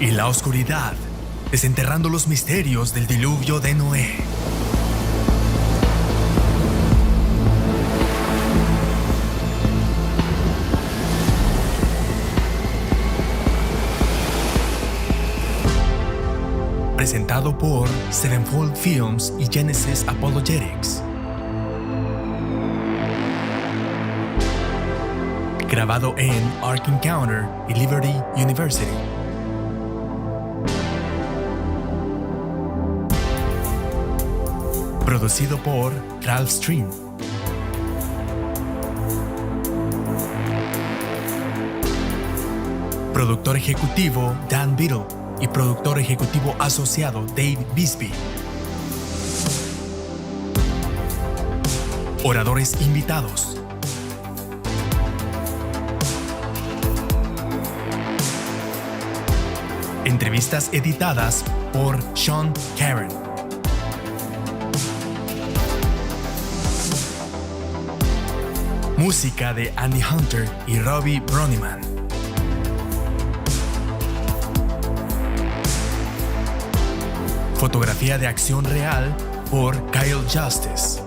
y la oscuridad, desenterrando los misterios del diluvio de Noé. Presentado por Sevenfold Films y Genesis Apologetics. Grabado en Ark Encounter y Liberty University. Producido por Ralph Stream. Productor ejecutivo Dan Biddle y productor ejecutivo asociado Dave Bisbee. Oradores invitados: entrevistas editadas por Sean Karen. Música de Andy Hunter y Robbie Broniman. Fotografía de acción real por Kyle Justice.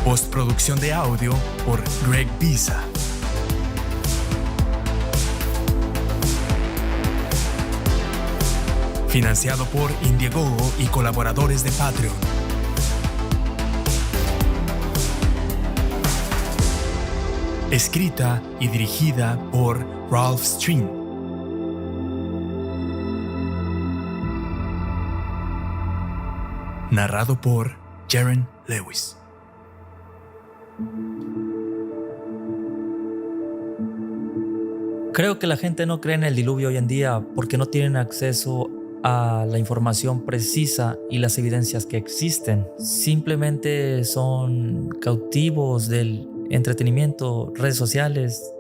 Postproducción de audio por Greg Pisa. Financiado por Indiegogo y colaboradores de Patreon. Escrita y dirigida por Ralph Stream. Narrado por Jaren Lewis. Creo que la gente no cree en el diluvio hoy en día porque no tienen acceso a la información precisa y las evidencias que existen. Simplemente son cautivos del entretenimiento, redes sociales.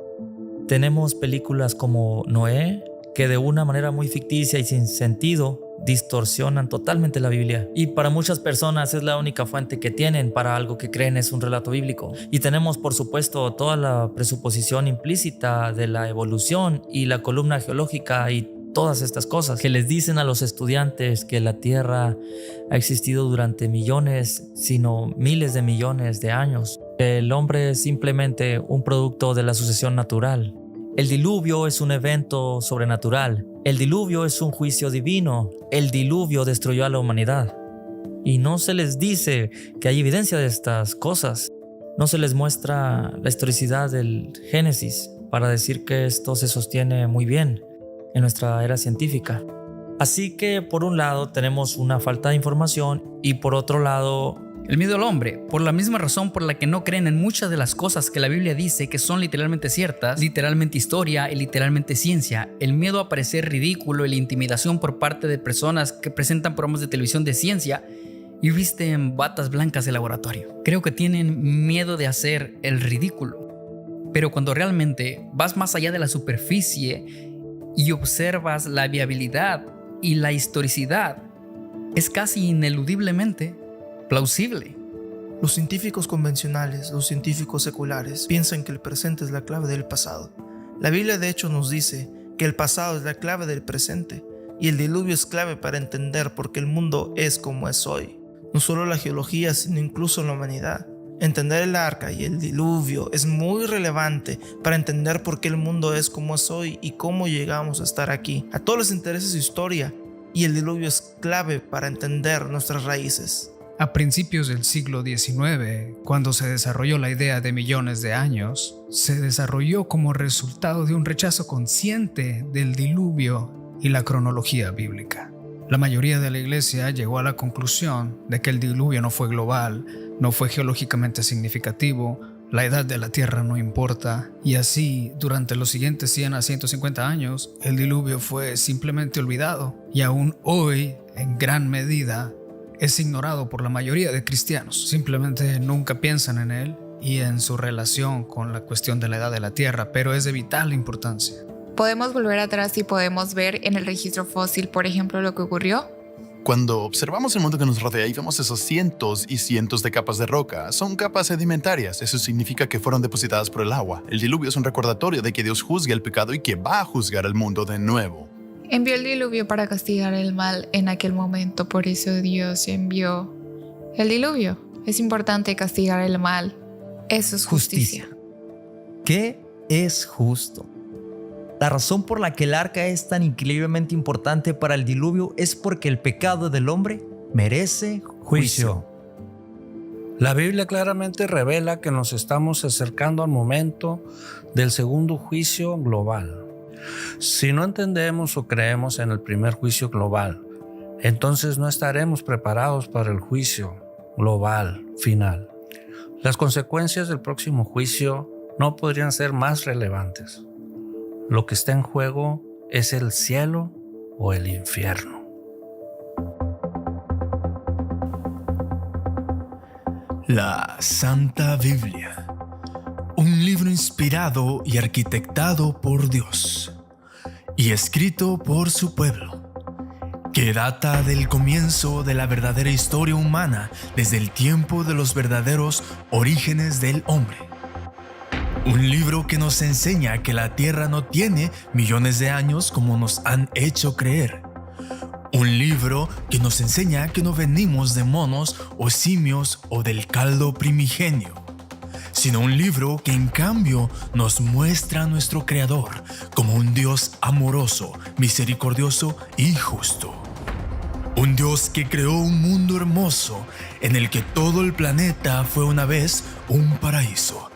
Tenemos películas como Noé, que de una manera muy ficticia y sin sentido distorsionan totalmente la Biblia, y para muchas personas es la única fuente que tienen para algo que creen es un relato bíblico. Y tenemos, por supuesto, toda la presuposición implícita de la evolución y la columna geológica y todas estas cosas que les dicen a los estudiantes que la Tierra ha existido durante millones, sino miles de millones de años. El hombre es simplemente un producto de la sucesión natural. El diluvio es un evento sobrenatural. El diluvio es un juicio divino. El diluvio destruyó a la humanidad. Y no se les dice que hay evidencia de estas cosas. No se les muestra la historicidad del Génesis para decir que esto se sostiene muy bien en nuestra era científica. Así que por un lado tenemos una falta de información y por otro lado el miedo al hombre, por la misma razón por la que no creen en muchas de las cosas que la Biblia dice que son literalmente ciertas, literalmente historia y literalmente ciencia. El miedo a parecer ridículo y la intimidación por parte de personas que presentan programas de televisión de ciencia y visten batas blancas de laboratorio. Creo que tienen miedo de hacer el ridículo. Pero cuando realmente vas más allá de la superficie y observas la viabilidad y la historicidad, es casi ineludiblemente plausible. Los científicos convencionales, los científicos seculares, piensan que el presente es la clave del pasado. La Biblia de hecho nos dice que el pasado es la clave del presente y el diluvio es clave para entender por qué el mundo es como es hoy. No solo la geología, sino incluso la humanidad. Entender el arca y el diluvio es muy relevante para entender por qué el mundo es como es hoy y cómo llegamos a estar aquí. A todos les interesa su historia y el diluvio es clave para entender nuestras raíces. A principios del siglo XIX, cuando se desarrolló la idea de millones de años, se desarrolló como resultado de un rechazo consciente del diluvio y la cronología bíblica. La mayoría de la iglesia llegó a la conclusión de que el diluvio no fue global, no fue geológicamente significativo, la edad de la Tierra no importa, y así, durante los siguientes 100 a 150 años, el diluvio fue simplemente olvidado, y aún hoy, en gran medida, es ignorado por la mayoría de cristianos. Simplemente nunca piensan en él y en su relación con la cuestión de la edad de la Tierra, pero es de vital importancia. Podemos volver atrás y podemos ver en el registro fósil, por ejemplo, lo que ocurrió. Cuando observamos el mundo que nos rodea y vemos esos cientos y cientos de capas de roca, son capas sedimentarias. Eso significa que fueron depositadas por el agua. El diluvio es un recordatorio de que Dios juzga el pecado y que va a juzgar el mundo de nuevo. Envió el diluvio para castigar el mal en aquel momento, por eso Dios envió el diluvio. Es importante castigar el mal. Eso es justicia. ¿Qué es justo? La razón por la que el arca es tan increíblemente importante para el diluvio es porque el pecado del hombre merece juicio. La Biblia claramente revela que nos estamos acercando al momento del segundo juicio global. Si no entendemos o creemos en el primer juicio global, entonces no estaremos preparados para el juicio global final. Las consecuencias del próximo juicio no podrían ser más relevantes. Lo que está en juego es el cielo o el infierno. La Santa Biblia, un libro inspirado y arquitectado por Dios y escrito por su pueblo, que data del comienzo de la verdadera historia humana desde el tiempo de los verdaderos orígenes del hombre. Un libro que nos enseña que la Tierra no tiene millones de años como nos han hecho creer. Un libro que nos enseña que no venimos de monos o simios o del caldo primigenio, sino un libro que en cambio nos muestra a nuestro Creador como un Dios amoroso, misericordioso y justo. Un Dios que creó un mundo hermoso en el que todo el planeta fue una vez un paraíso.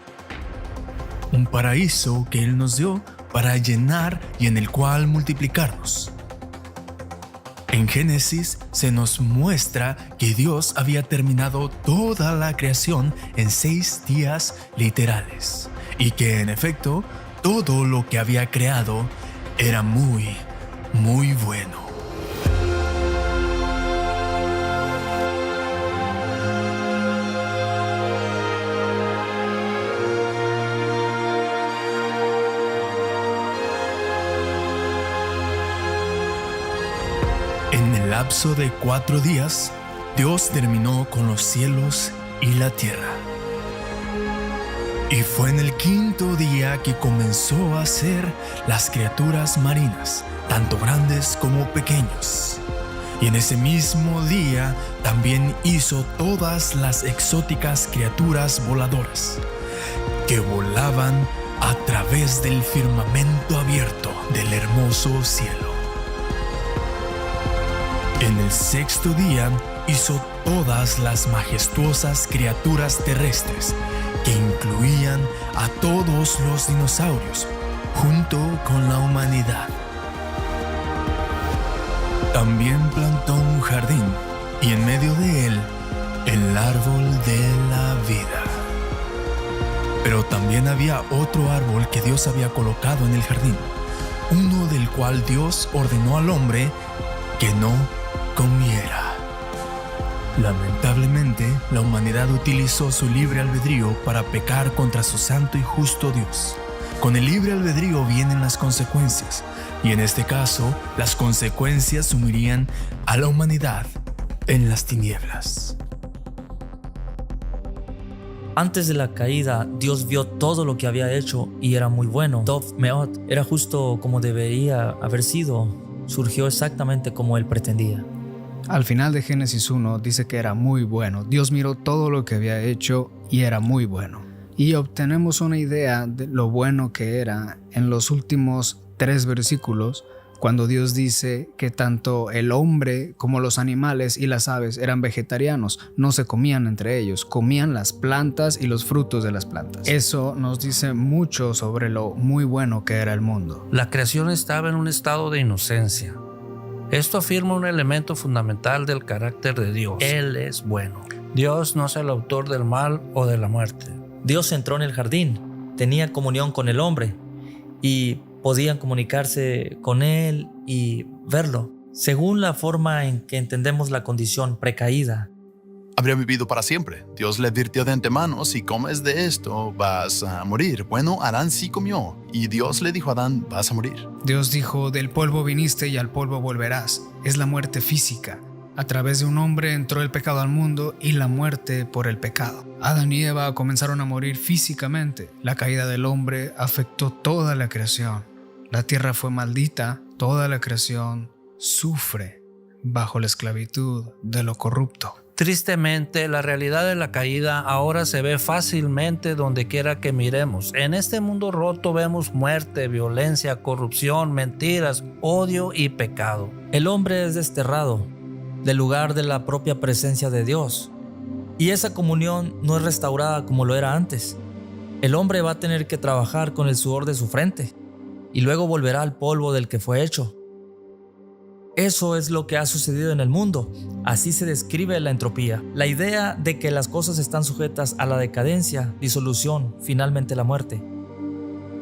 Un paraíso que Él nos dio para llenar y en el cual multiplicarnos. En Génesis se nos muestra que Dios había terminado toda la creación en 6 días literales y que en efecto todo lo que había creado era muy, muy bueno. En el lapso de 4 días, Dios terminó con los cielos y la tierra. Y fue en el 5.º día que comenzó a hacer las criaturas marinas, tanto grandes como pequeños. Y en ese mismo día también hizo todas las exóticas criaturas voladoras, que volaban a través del firmamento abierto del hermoso cielo. En el 6.º día hizo todas las majestuosas criaturas terrestres, que incluían a todos los dinosaurios, junto con la humanidad. También plantó un jardín, y en medio de él, el árbol de la vida. Pero también había otro árbol que Dios había colocado en el jardín, uno del cual Dios ordenó al hombre que no comiera. Lamentablemente, la humanidad utilizó su libre albedrío para pecar contra su santo y justo Dios. Con el libre albedrío vienen las consecuencias, y en este caso, las consecuencias sumirían a la humanidad en las tinieblas. Antes de la caída, Dios vio todo lo que había hecho y era muy bueno. Tov Meot era justo como debería haber sido. Surgió exactamente como Él pretendía. Al final de Génesis 1 dice que era muy bueno. Dios miró todo lo que había hecho y era muy bueno. Y obtenemos una idea de lo bueno que era en los últimos 3 versículos, cuando Dios dice que tanto el hombre como los animales y las aves eran vegetarianos, no se comían entre ellos, comían las plantas y los frutos de las plantas. Eso nos dice mucho sobre lo muy bueno que era el mundo. La creación estaba en un estado de inocencia. Esto afirma un elemento fundamental del carácter de Dios. Él es bueno. Dios no es el autor del mal o de la muerte. Dios entró en el jardín, tenía comunión con el hombre y podían comunicarse con él y verlo. Según la forma en que entendemos la condición precaída, Habría vivido para siempre. Dios le advirtió de antemano: si comes de esto, vas a morir. Bueno, Adán sí comió, y Dios le dijo a Adán: vas a morir. Dios dijo: del polvo viniste y al polvo volverás. Es la muerte física. A través de un hombre entró el pecado al mundo y la muerte por el pecado. Adán y Eva comenzaron a morir físicamente. La caída del hombre afectó toda la creación. La tierra fue maldita, toda la creación sufre bajo la esclavitud de lo corrupto. Tristemente, la realidad de la caída ahora se ve fácilmente donde quiera que miremos. En este mundo roto vemos muerte, violencia, corrupción, mentiras, odio y pecado. El hombre es desterrado del lugar de la propia presencia de Dios, y esa comunión no es restaurada como lo era antes. El hombre va a tener que trabajar con el sudor de su frente y luego volverá al polvo del que fue hecho. Eso es lo que ha sucedido en el mundo. Así se describe la entropía. La idea de que las cosas están sujetas a la decadencia, disolución, finalmente la muerte.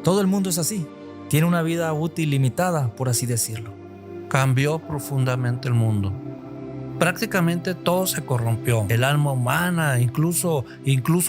Todo el mundo es así. Tiene una vida útil limitada, por así decirlo. Cambió profundamente el mundo. Prácticamente todo se corrompió. El alma humana, incluso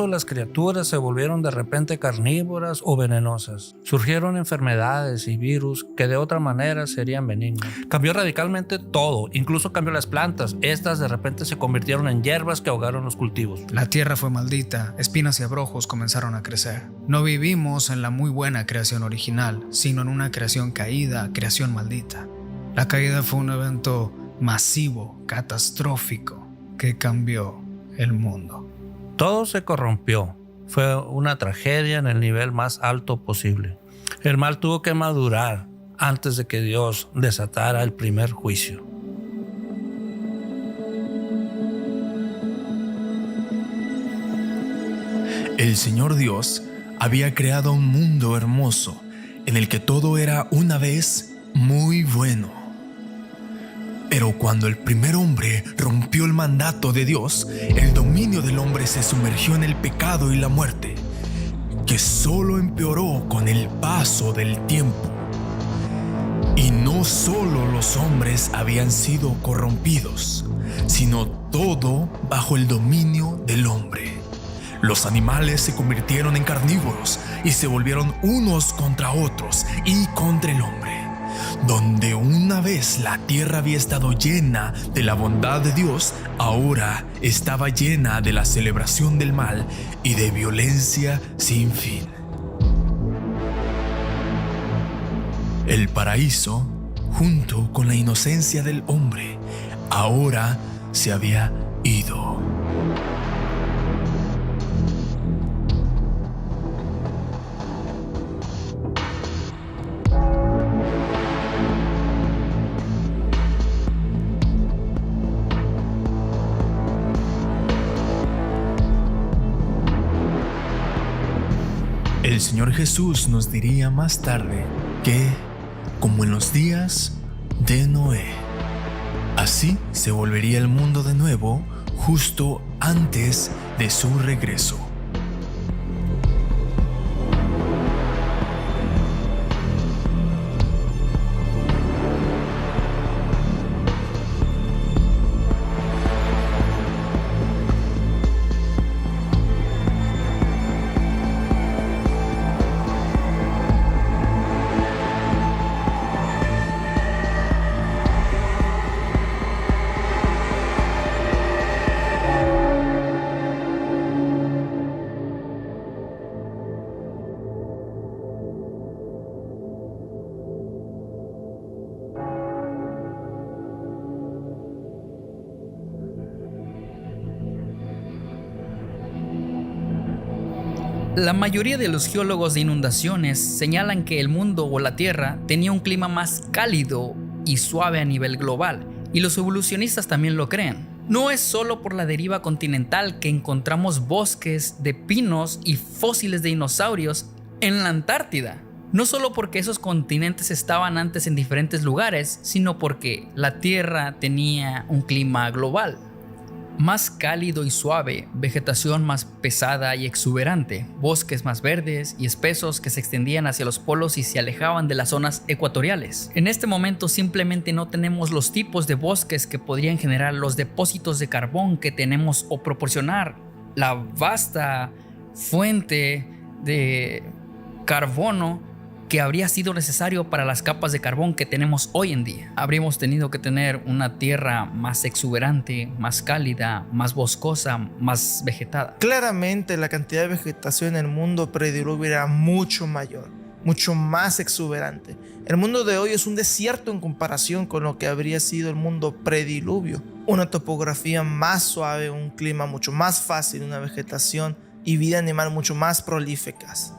las criaturas se volvieron de repente carnívoras o venenosas. Surgieron enfermedades y virus que de otra manera serían benignos. Cambió radicalmente todo, incluso cambió las plantas. Estas de repente se convirtieron en hierbas que ahogaron los cultivos. La tierra fue maldita, espinas y abrojos comenzaron a crecer. No vivimos en la muy buena creación original, sino en una creación caída, creación maldita. La caída fue un evento masivo, catastrófico, que cambió el mundo. Todo se corrompió. Fue una tragedia en el nivel más alto posible. El mal tuvo que madurar antes de que Dios desatara el primer juicio. El Señor Dios había creado un mundo hermoso en el que todo era una vez muy bueno. Pero cuando el primer hombre rompió el mandato de Dios, el dominio del hombre se sumergió en el pecado y la muerte, que solo empeoró con el paso del tiempo. Y no solo los hombres habían sido corrompidos, sino todo bajo el dominio del hombre. Los animales se convirtieron en carnívoros y se volvieron unos contra otros y contra el hombre. Donde una vez la tierra había estado llena de la bondad de Dios, ahora estaba llena de la celebración del mal y de violencia sin fin. El paraíso, junto con la inocencia del hombre, ahora se había ido. El Señor Jesús nos diría más tarde que, como en los días de Noé, así se volvería el mundo de nuevo justo antes de su regreso. La mayoría de los geólogos de inundaciones señalan que el mundo o la Tierra tenía un clima más cálido y suave a nivel global, y los evolucionistas también lo creen. No es solo por la deriva continental que encontramos bosques de pinos y fósiles de dinosaurios en la Antártida. No solo porque esos continentes estaban antes en diferentes lugares, sino porque la Tierra tenía un clima global. Más cálido y suave, vegetación más pesada y exuberante, bosques más verdes y espesos que se extendían hacia los polos y se alejaban de las zonas ecuatoriales. En este momento simplemente no tenemos los tipos de bosques que podrían generar los depósitos de carbón que tenemos o proporcionar la vasta fuente de carbono que habría sido necesario para las capas de carbón que tenemos hoy en día. Habríamos tenido que tener una tierra más exuberante, más cálida, más boscosa, más vegetada. Claramente la cantidad de vegetación en el mundo prediluvio era mucho mayor, mucho más exuberante. El mundo de hoy es un desierto en comparación con lo que habría sido el mundo prediluvio. Una topografía más suave, un clima mucho más fácil, una vegetación y vida animal mucho más prolíficas.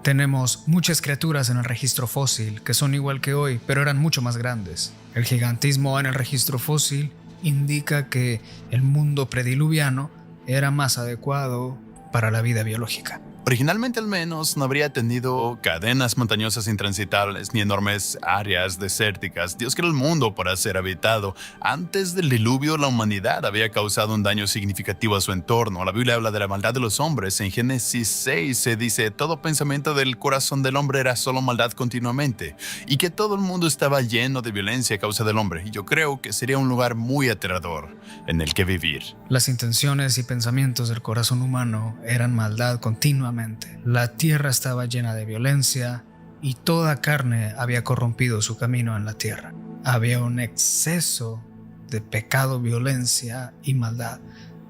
Tenemos muchas criaturas en el registro fósil que son igual que hoy, pero eran mucho más grandes. El gigantismo en el registro fósil indica que el mundo prediluviano era más adecuado para la vida biológica. Originalmente al menos no habría tenido cadenas montañosas intransitables ni enormes áreas desérticas. Dios creó el mundo para ser habitado. Antes del diluvio, la humanidad había causado un daño significativo a su entorno. La Biblia habla de la maldad de los hombres. En Génesis 6 se dice: todo pensamiento del corazón del hombre era solo maldad continuamente, y que todo el mundo estaba lleno de violencia a causa del hombre. Y yo creo que sería un lugar muy aterrador en el que vivir. Las intenciones y pensamientos del corazón humano eran maldad continuamente. La tierra estaba llena de violencia y toda carne había corrompido su camino en la tierra. Había un exceso de pecado, violencia y maldad.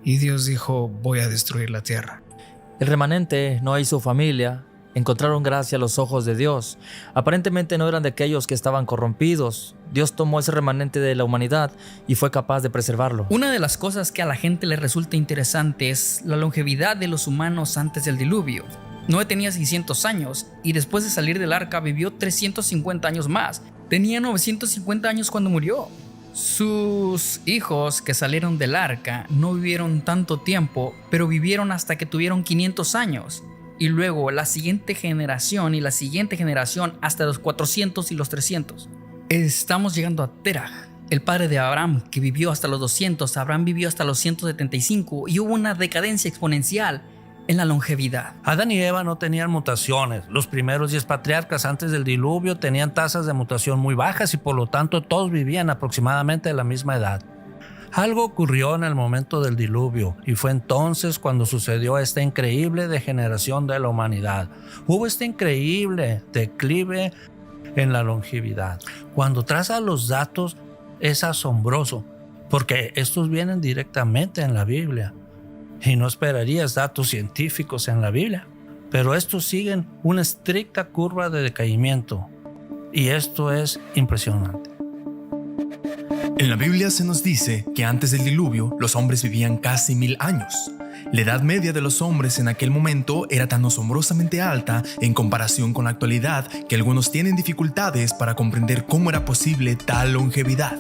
Y Dios dijo: voy a destruir la tierra. El remanente, Noé y su familia, encontraron gracia a los ojos de Dios. Aparentemente no eran de aquellos que estaban corrompidos. Dios tomó ese remanente de la humanidad y fue capaz de preservarlo. Una de las cosas que a la gente le resulta interesante es la longevidad de los humanos antes del diluvio. Noé tenía 600 años y después de salir del arca vivió 350 años más. Tenía 950 años cuando murió. Sus hijos que salieron del arca no vivieron tanto tiempo, pero vivieron hasta que tuvieron 500 años. Y luego la siguiente generación y la siguiente generación hasta los 400 y los 300. Estamos llegando a Terah, el padre de Abraham, que vivió hasta los 200. Abraham vivió hasta los 175 y hubo una decadencia exponencial en la longevidad. Adán y Eva no tenían mutaciones. Los primeros 10 patriarcas antes del diluvio tenían tasas de mutación muy bajas y por lo tanto todos vivían aproximadamente de la misma edad. Algo ocurrió en el momento del diluvio y fue entonces cuando sucedió esta increíble degeneración de la humanidad. Hubo este increíble declive en la longevidad. Cuando trazas los datos es asombroso porque estos vienen directamente en la Biblia y no esperarías datos científicos en la Biblia, pero estos siguen una estricta curva de decaimiento y esto es impresionante. En la Biblia se nos dice que antes del diluvio los hombres vivían casi 1000 años. La edad media de los hombres en aquel momento era tan asombrosamente alta en comparación con la actualidad que algunos tienen dificultades para comprender cómo era posible tal longevidad.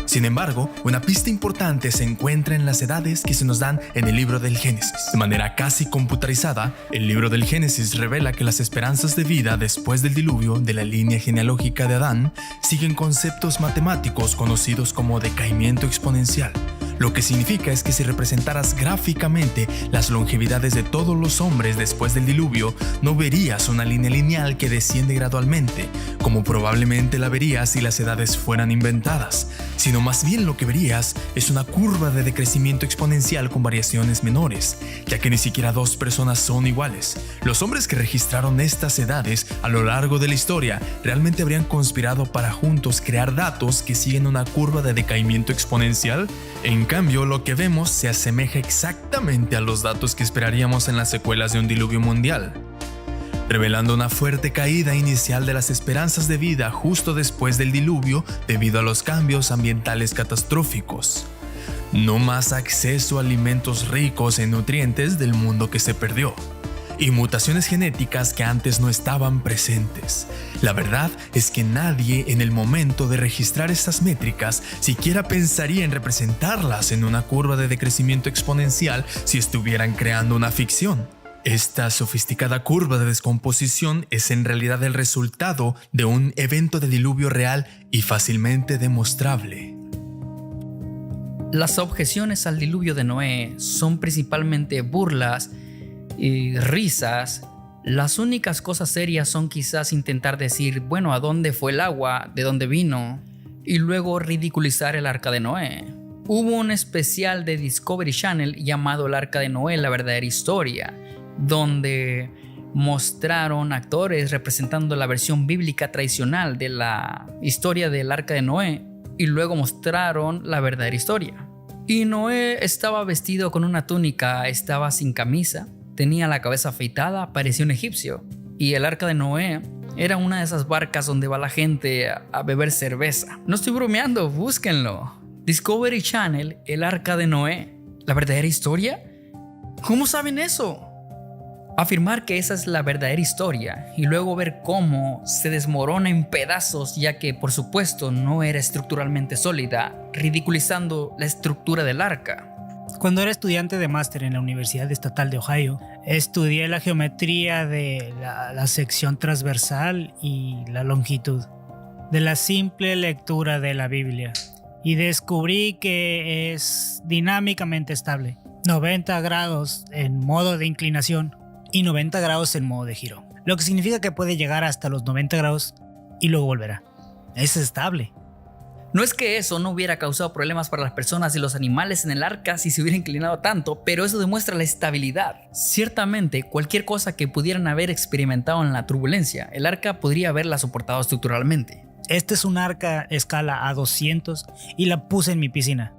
Sin embargo, una pista importante se encuentra en las edades que se nos dan en el libro del Génesis. De manera casi computarizada, el libro del Génesis revela que las esperanzas de vida después del diluvio de la línea genealógica de Adán siguen conceptos matemáticos conocidos como decaimiento exponencial. Lo que significa es que si representaras gráficamente las longevidades de todos los hombres después del diluvio, no verías una línea lineal que desciende gradualmente, como probablemente la verías si las edades fueran inventadas, sino más bien lo que verías es una curva de decrecimiento exponencial con variaciones menores, ya que ni siquiera dos personas son iguales. Los hombres que registraron estas edades a lo largo de la historia realmente habrían conspirado para juntos crear datos que siguen una curva de decaimiento exponencial. En cambio, lo que vemos se asemeja exactamente a los datos que esperaríamos en las secuelas de un diluvio mundial, revelando una fuerte caída inicial de las esperanzas de vida justo después del diluvio debido a los cambios ambientales catastróficos. No más acceso a alimentos ricos en nutrientes del mundo que se perdió, y mutaciones genéticas que antes no estaban presentes. La verdad es que nadie en el momento de registrar estas métricas siquiera pensaría en representarlas en una curva de decrecimiento exponencial si estuvieran creando una ficción. Esta sofisticada curva de descomposición es en realidad el resultado de un evento de diluvio real y fácilmente demostrable. Las objeciones al diluvio de Noé son principalmente burlas y risas. Las únicas cosas serias son quizás intentar decir, bueno, ¿a dónde fue el agua? ¿De dónde vino? Y luego ridiculizar el arca de Noé. Hubo un especial de Discovery Channel llamado El Arca de Noé, la verdadera historia, donde mostraron actores representando la versión bíblica tradicional de la historia del arca de Noé y luego mostraron la verdadera historia. Y Noé estaba vestido con una túnica, estaba sin camisa, tenía la cabeza afeitada, parecía un egipcio. Y el arca de Noé era una de esas barcas donde va la gente a beber cerveza. No estoy bromeando, búsquenlo. Discovery Channel, el arca de Noé. ¿La verdadera historia? ¿Cómo saben eso? Afirmar que esa es la verdadera historia y luego ver cómo se desmorona en pedazos, ya que por supuesto no era estructuralmente sólida, ridiculizando la estructura del arca. Cuando era estudiante de máster en la Universidad Estatal de Ohio, estudié la geometría de la sección transversal y la longitud de la simple lectura de la Biblia y descubrí que es dinámicamente estable, 90 grados en modo de inclinación y 90 grados en modo de giro, lo que significa que puede llegar hasta los 90 grados y luego volverá. Es estable. No es que eso no hubiera causado problemas para las personas y los animales en el arca si se hubiera inclinado tanto, pero eso demuestra la estabilidad. Ciertamente, cualquier cosa que pudieran haber experimentado en la turbulencia, el arca podría haberla soportado estructuralmente. Este es un arca escala A200 y la puse en mi piscina.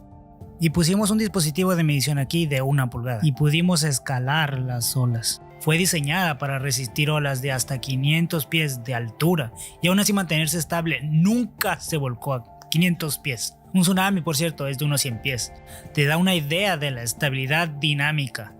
Y pusimos un dispositivo de medición aquí de 1 pulgada y pudimos escalar las olas. Fue diseñada para resistir olas de hasta 500 pies de altura y aún así mantenerse estable. Nunca se volcó a 500 pies. Un tsunami, por cierto, es de unos 100 pies. Te da una idea de la estabilidad dinámica.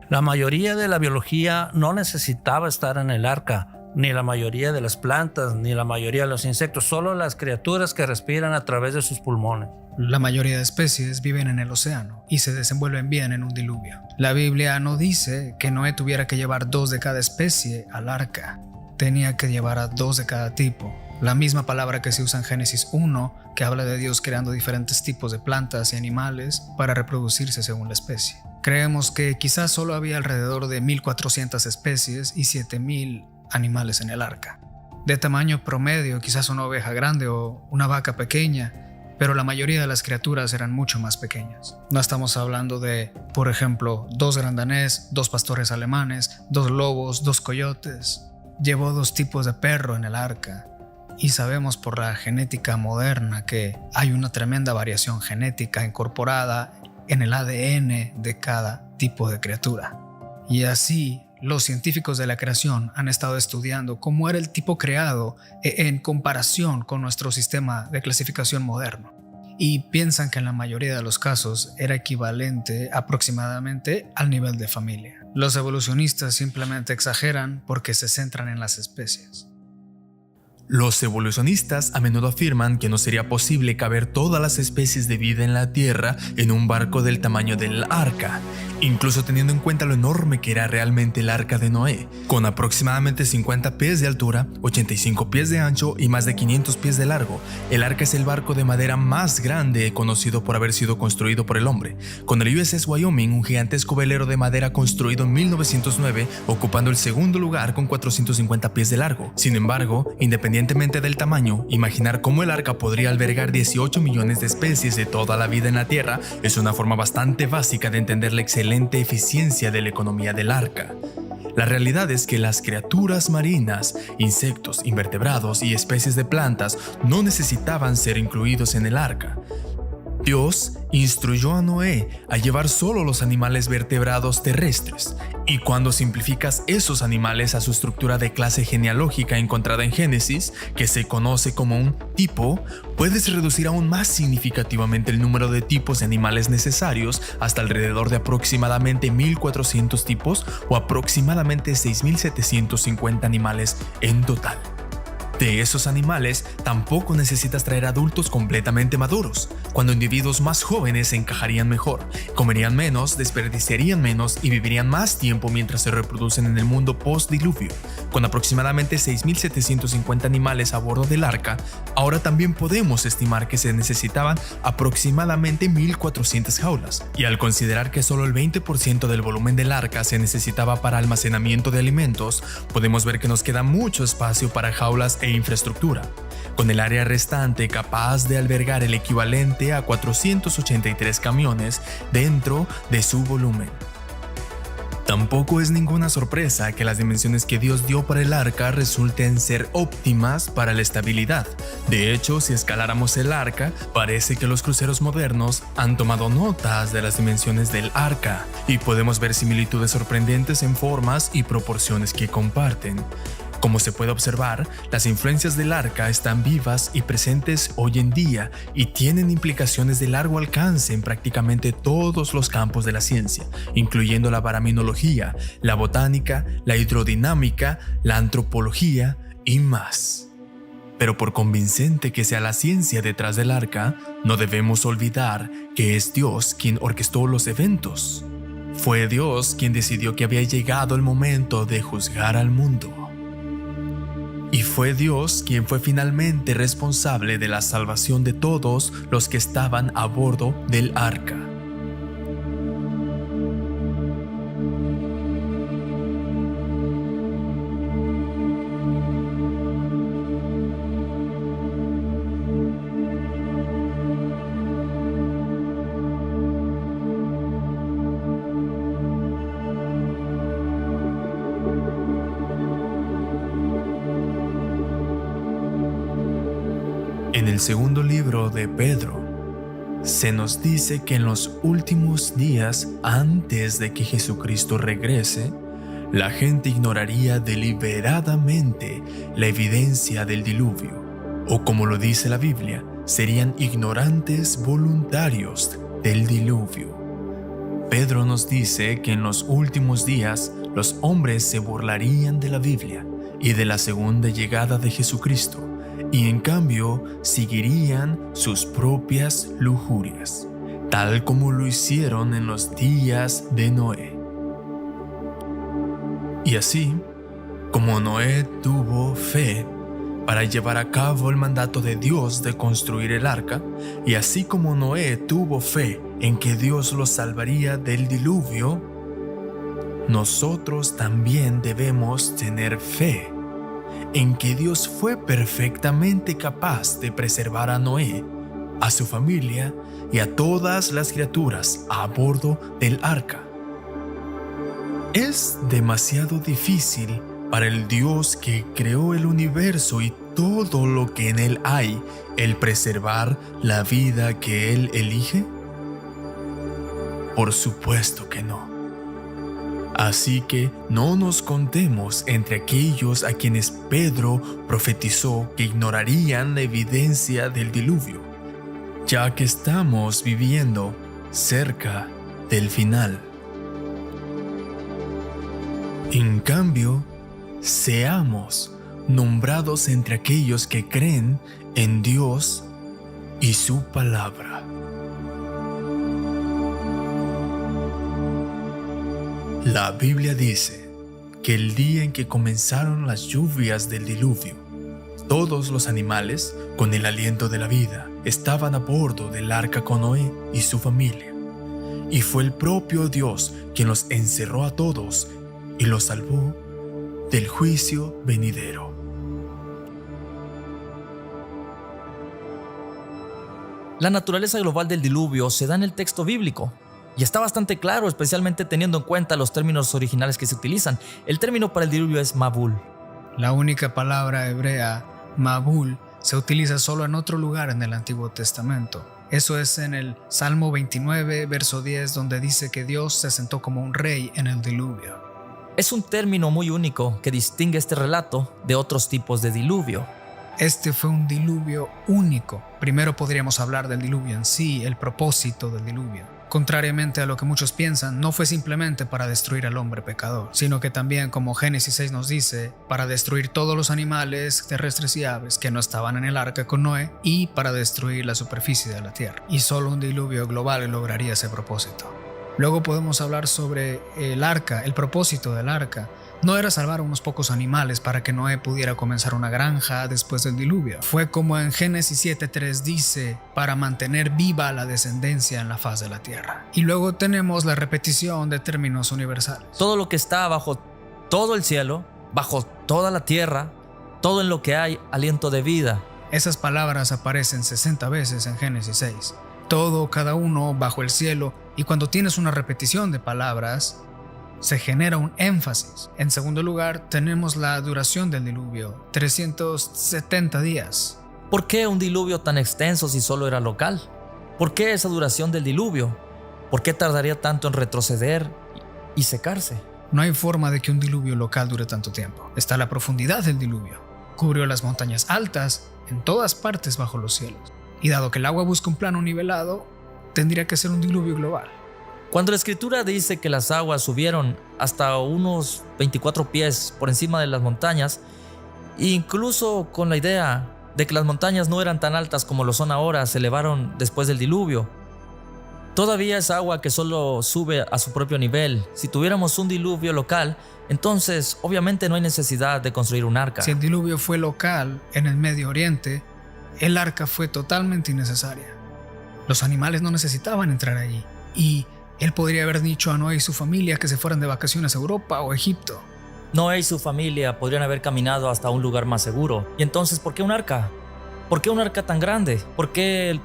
La mayoría de la biología no necesitaba estar en el arca, ni la mayoría de las plantas, ni la mayoría de los insectos, solo las criaturas que respiran a través de sus pulmones. La mayoría de especies viven en el océano y se desenvuelven bien en un diluvio. La Biblia no dice que Noé tuviera que llevar 2 de cada especie al arca. Tenía que llevar a 2 de cada tipo. La misma palabra que se usa en Génesis 1, que habla de Dios creando diferentes tipos de plantas y animales para reproducirse según la especie. Creemos que quizás solo había alrededor de 1400 especies y 7000 animales en el arca. De tamaño promedio, quizás una oveja grande o una vaca pequeña, pero la mayoría de las criaturas eran mucho más pequeñas. No estamos hablando de, por ejemplo, 2 gran danés, 2 pastores alemanes, 2 lobos, 2 coyotes. Llevó 2 tipos de perro en el arca. Y sabemos por la genética moderna que hay una tremenda variación genética incorporada en el ADN de cada tipo de criatura. Y así, los científicos de la creación han estado estudiando cómo era el tipo creado en comparación con nuestro sistema de clasificación moderno. Y piensan que en la mayoría de los casos era equivalente aproximadamente al nivel de familia. Los evolucionistas simplemente exageran porque se centran en las especies. Los evolucionistas a menudo afirman que no sería posible caber todas las especies de vida en la Tierra en un barco del tamaño del arca, incluso teniendo en cuenta lo enorme que era realmente el arca de Noé, con aproximadamente 50 pies de altura, 85 pies de ancho y más de 500 pies de largo. El arca es el barco de madera más grande conocido por haber sido construido por el hombre, con el USS Wyoming, un gigantesco velero de madera construido en 1909, ocupando el segundo lugar con 450 pies de largo. Sin embargo, independientemente del tamaño, imaginar cómo el arca podría albergar 18 millones de especies de toda la vida en la Tierra es una forma bastante básica de entender la excelente eficiencia de la economía del arca. La realidad es que las criaturas marinas, insectos, invertebrados y especies de plantas no necesitaban ser incluidos en el arca. Dios instruyó a Noé a llevar solo los animales vertebrados terrestres, y cuando simplificas esos animales a su estructura de clase genealógica encontrada en Génesis, que se conoce como un tipo, puedes reducir aún más significativamente el número de tipos de animales necesarios hasta alrededor de aproximadamente 1400 tipos o aproximadamente 6750 animales en total. De esos animales, tampoco necesitas traer adultos completamente maduros, cuando individuos más jóvenes se encajarían mejor, comerían menos, desperdiciarían menos y vivirían más tiempo mientras se reproducen en el mundo post-diluvio. Con aproximadamente 6.750 animales a bordo del arca, ahora también podemos estimar que se necesitaban aproximadamente 1.400 jaulas, y al considerar que solo el 20% del volumen del arca se necesitaba para almacenamiento de alimentos, podemos ver que nos queda mucho espacio para jaulas e infraestructura, con el área restante capaz de albergar el equivalente a 483 camiones dentro de su volumen. Tampoco es ninguna sorpresa que las dimensiones que Dios dio para el arca resulten ser óptimas para la estabilidad. De hecho, si escaláramos el arca, parece que los cruceros modernos han tomado notas de las dimensiones del arca y podemos ver similitudes sorprendentes en formas y proporciones que comparten. Como se puede observar, las influencias del arca están vivas y presentes hoy en día y tienen implicaciones de largo alcance en prácticamente todos los campos de la ciencia, incluyendo la baraminología, la botánica, la hidrodinámica, la antropología y más. Pero por convincente que sea la ciencia detrás del arca, no debemos olvidar que es Dios quien orquestó los eventos. Fue Dios quien decidió que había llegado el momento de juzgar al mundo. Y fue Dios quien fue finalmente responsable de la salvación de todos los que estaban a bordo del arca. En el segundo libro de Pedro, se nos dice que en los últimos días, antes de que Jesucristo regrese, la gente ignoraría deliberadamente la evidencia del diluvio, o como lo dice la Biblia, serían ignorantes voluntarios del diluvio. Pedro nos dice que en los últimos días los hombres se burlarían de la Biblia y de la segunda llegada de Jesucristo, y en cambio seguirían sus propias lujurias, tal como lo hicieron en los días de Noé. Y así, como Noé tuvo fe para llevar a cabo el mandato de Dios de construir el arca, y así como Noé tuvo fe en que Dios los salvaría del diluvio, nosotros también debemos tener fe en que Dios fue perfectamente capaz de preservar a Noé, a su familia y a todas las criaturas a bordo del arca. Es demasiado difícil para el Dios que creó el universo y todo lo que en él hay, el preservar la vida que él elige. Por supuesto que no. Así que no nos contemos entre aquellos a quienes Pedro profetizó que ignorarían la evidencia del diluvio, ya que estamos viviendo cerca del final. En cambio, seamos nombrados entre aquellos que creen en Dios y su palabra. La Biblia dice que el día en que comenzaron las lluvias del diluvio, todos los animales, con el aliento de la vida, estaban a bordo del arca con Noé y su familia. Y fue el propio Dios quien los encerró a todos y los salvó del juicio venidero. La naturaleza global del diluvio se da en el texto bíblico. Y está bastante claro, especialmente teniendo en cuenta los términos originales que se utilizan. El término para el diluvio es Mabul. La única palabra hebrea, Mabul, se utiliza solo en otro lugar en el Antiguo Testamento. Eso es en el Salmo 29, verso 10, donde dice que Dios se sentó como un rey en el diluvio. Es un término muy único que distingue este relato de otros tipos de diluvio. Este fue un diluvio único. Primero podríamos hablar del diluvio en sí, el propósito del diluvio. Contrariamente a lo que muchos piensan, no fue simplemente para destruir al hombre pecador, sino que también, como Génesis 6 nos dice, para destruir todos los animales terrestres y aves que no estaban en el arca con Noé y para destruir la superficie de la tierra. Y solo un diluvio global lograría ese propósito. Luego podemos hablar sobre el arca, el propósito del arca. No era salvar a unos pocos animales para que Noé pudiera comenzar una granja después del diluvio. Fue como en Génesis 7:3 dice, para mantener viva la descendencia en la faz de la tierra. Y luego tenemos la repetición de términos universales. Todo lo que está bajo todo el cielo, bajo toda la tierra, todo en lo que hay aliento de vida. Esas palabras aparecen 60 veces en Génesis 6. Todo, cada uno, bajo el cielo. Y cuando tienes una repetición de palabras, se genera un énfasis. En segundo lugar, tenemos la duración del diluvio, 370 días. ¿Por qué un diluvio tan extenso si solo era local? ¿Por qué esa duración del diluvio? ¿Por qué tardaría tanto en retroceder y secarse? No hay forma de que un diluvio local dure tanto tiempo. Está la profundidad del diluvio. Cubrió las montañas altas en todas partes bajo los cielos. Y dado que el agua busca un plano nivelado, tendría que ser un diluvio global. Cuando la escritura dice que las aguas subieron hasta unos 24 pies por encima de las montañas, incluso con la idea de que las montañas no eran tan altas como lo son ahora, se elevaron después del diluvio, todavía es agua que solo sube a su propio nivel. Si tuviéramos un diluvio local, entonces obviamente no hay necesidad de construir un arca. Si el diluvio fue local en el Medio Oriente, el arca fue totalmente innecesaria. Los animales no necesitaban entrar allí, y él podría haber dicho a Noé y su familia que se fueran de vacaciones a Europa o Egipto. Noé y su familia podrían haber caminado hasta un lugar más seguro. Y entonces, ¿por qué un arca? ¿Por qué un arca tan grande? ¿Por qué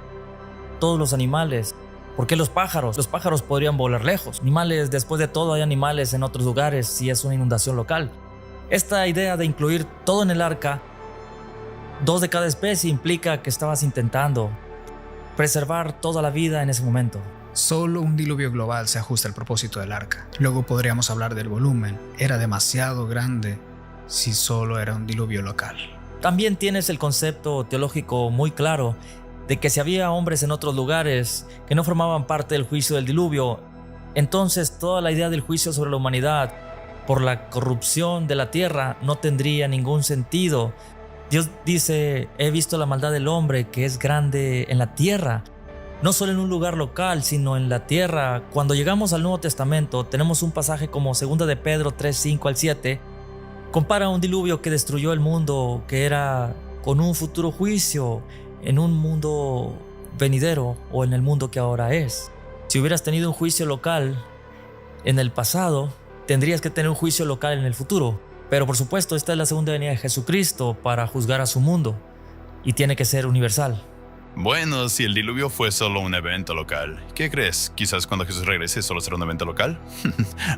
todos los animales? ¿Por qué los pájaros? Los pájaros podrían volar lejos. Animales, después de todo, hay animales en otros lugares si es una inundación local. Esta idea de incluir todo en el arca, 2 de cada especie, implica que estabas intentando preservar toda la vida en ese momento. Solo un diluvio global se ajusta al propósito del arca. Luego podríamos hablar del volumen. Era demasiado grande si solo era un diluvio local. También tienes el concepto teológico muy claro de que si había hombres en otros lugares que no formaban parte del juicio del diluvio, entonces toda la idea del juicio sobre la humanidad por la corrupción de la tierra no tendría ningún sentido. Dios dice: he visto la maldad del hombre que es grande en la tierra. No solo en un lugar local, sino en la tierra. Cuando llegamos al Nuevo Testamento, tenemos un pasaje como 2 de Pedro 3, 5 al 7. Compara un diluvio que destruyó el mundo, que era con un futuro juicio, en un mundo venidero o en el mundo que ahora es. Si hubieras tenido un juicio local en el pasado, tendrías que tener un juicio local en el futuro. Pero por supuesto, esta es la segunda venida de Jesucristo para juzgar a su mundo, y tiene que ser universal. Bueno, si el diluvio fue solo un evento local, ¿qué crees? ¿Quizás cuando Jesús regrese solo será un evento local?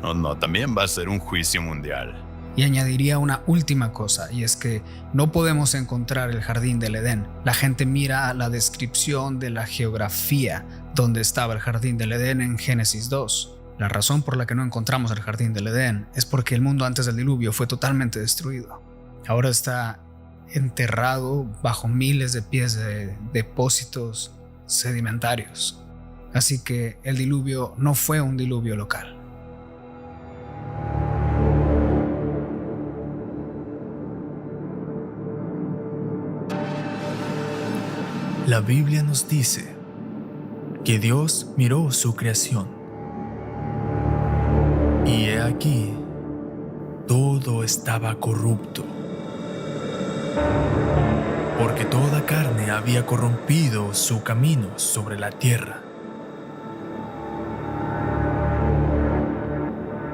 O no, también va a ser un juicio mundial. Y añadiría una última cosa, y es que no podemos encontrar el jardín del Edén. La gente mira la descripción de la geografía donde estaba el jardín del Edén en Génesis 2. La razón por la que no encontramos el jardín del Edén es porque el mundo antes del diluvio fue totalmente destruido. Ahora está enterrado bajo miles de pies de depósitos sedimentarios. Así que el diluvio no fue un diluvio local. La Biblia nos dice que Dios miró su creación y he aquí, todo estaba corrupto, porque toda carne había corrompido su camino sobre la tierra.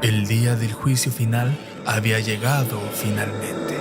El día del juicio final había llegado finalmente.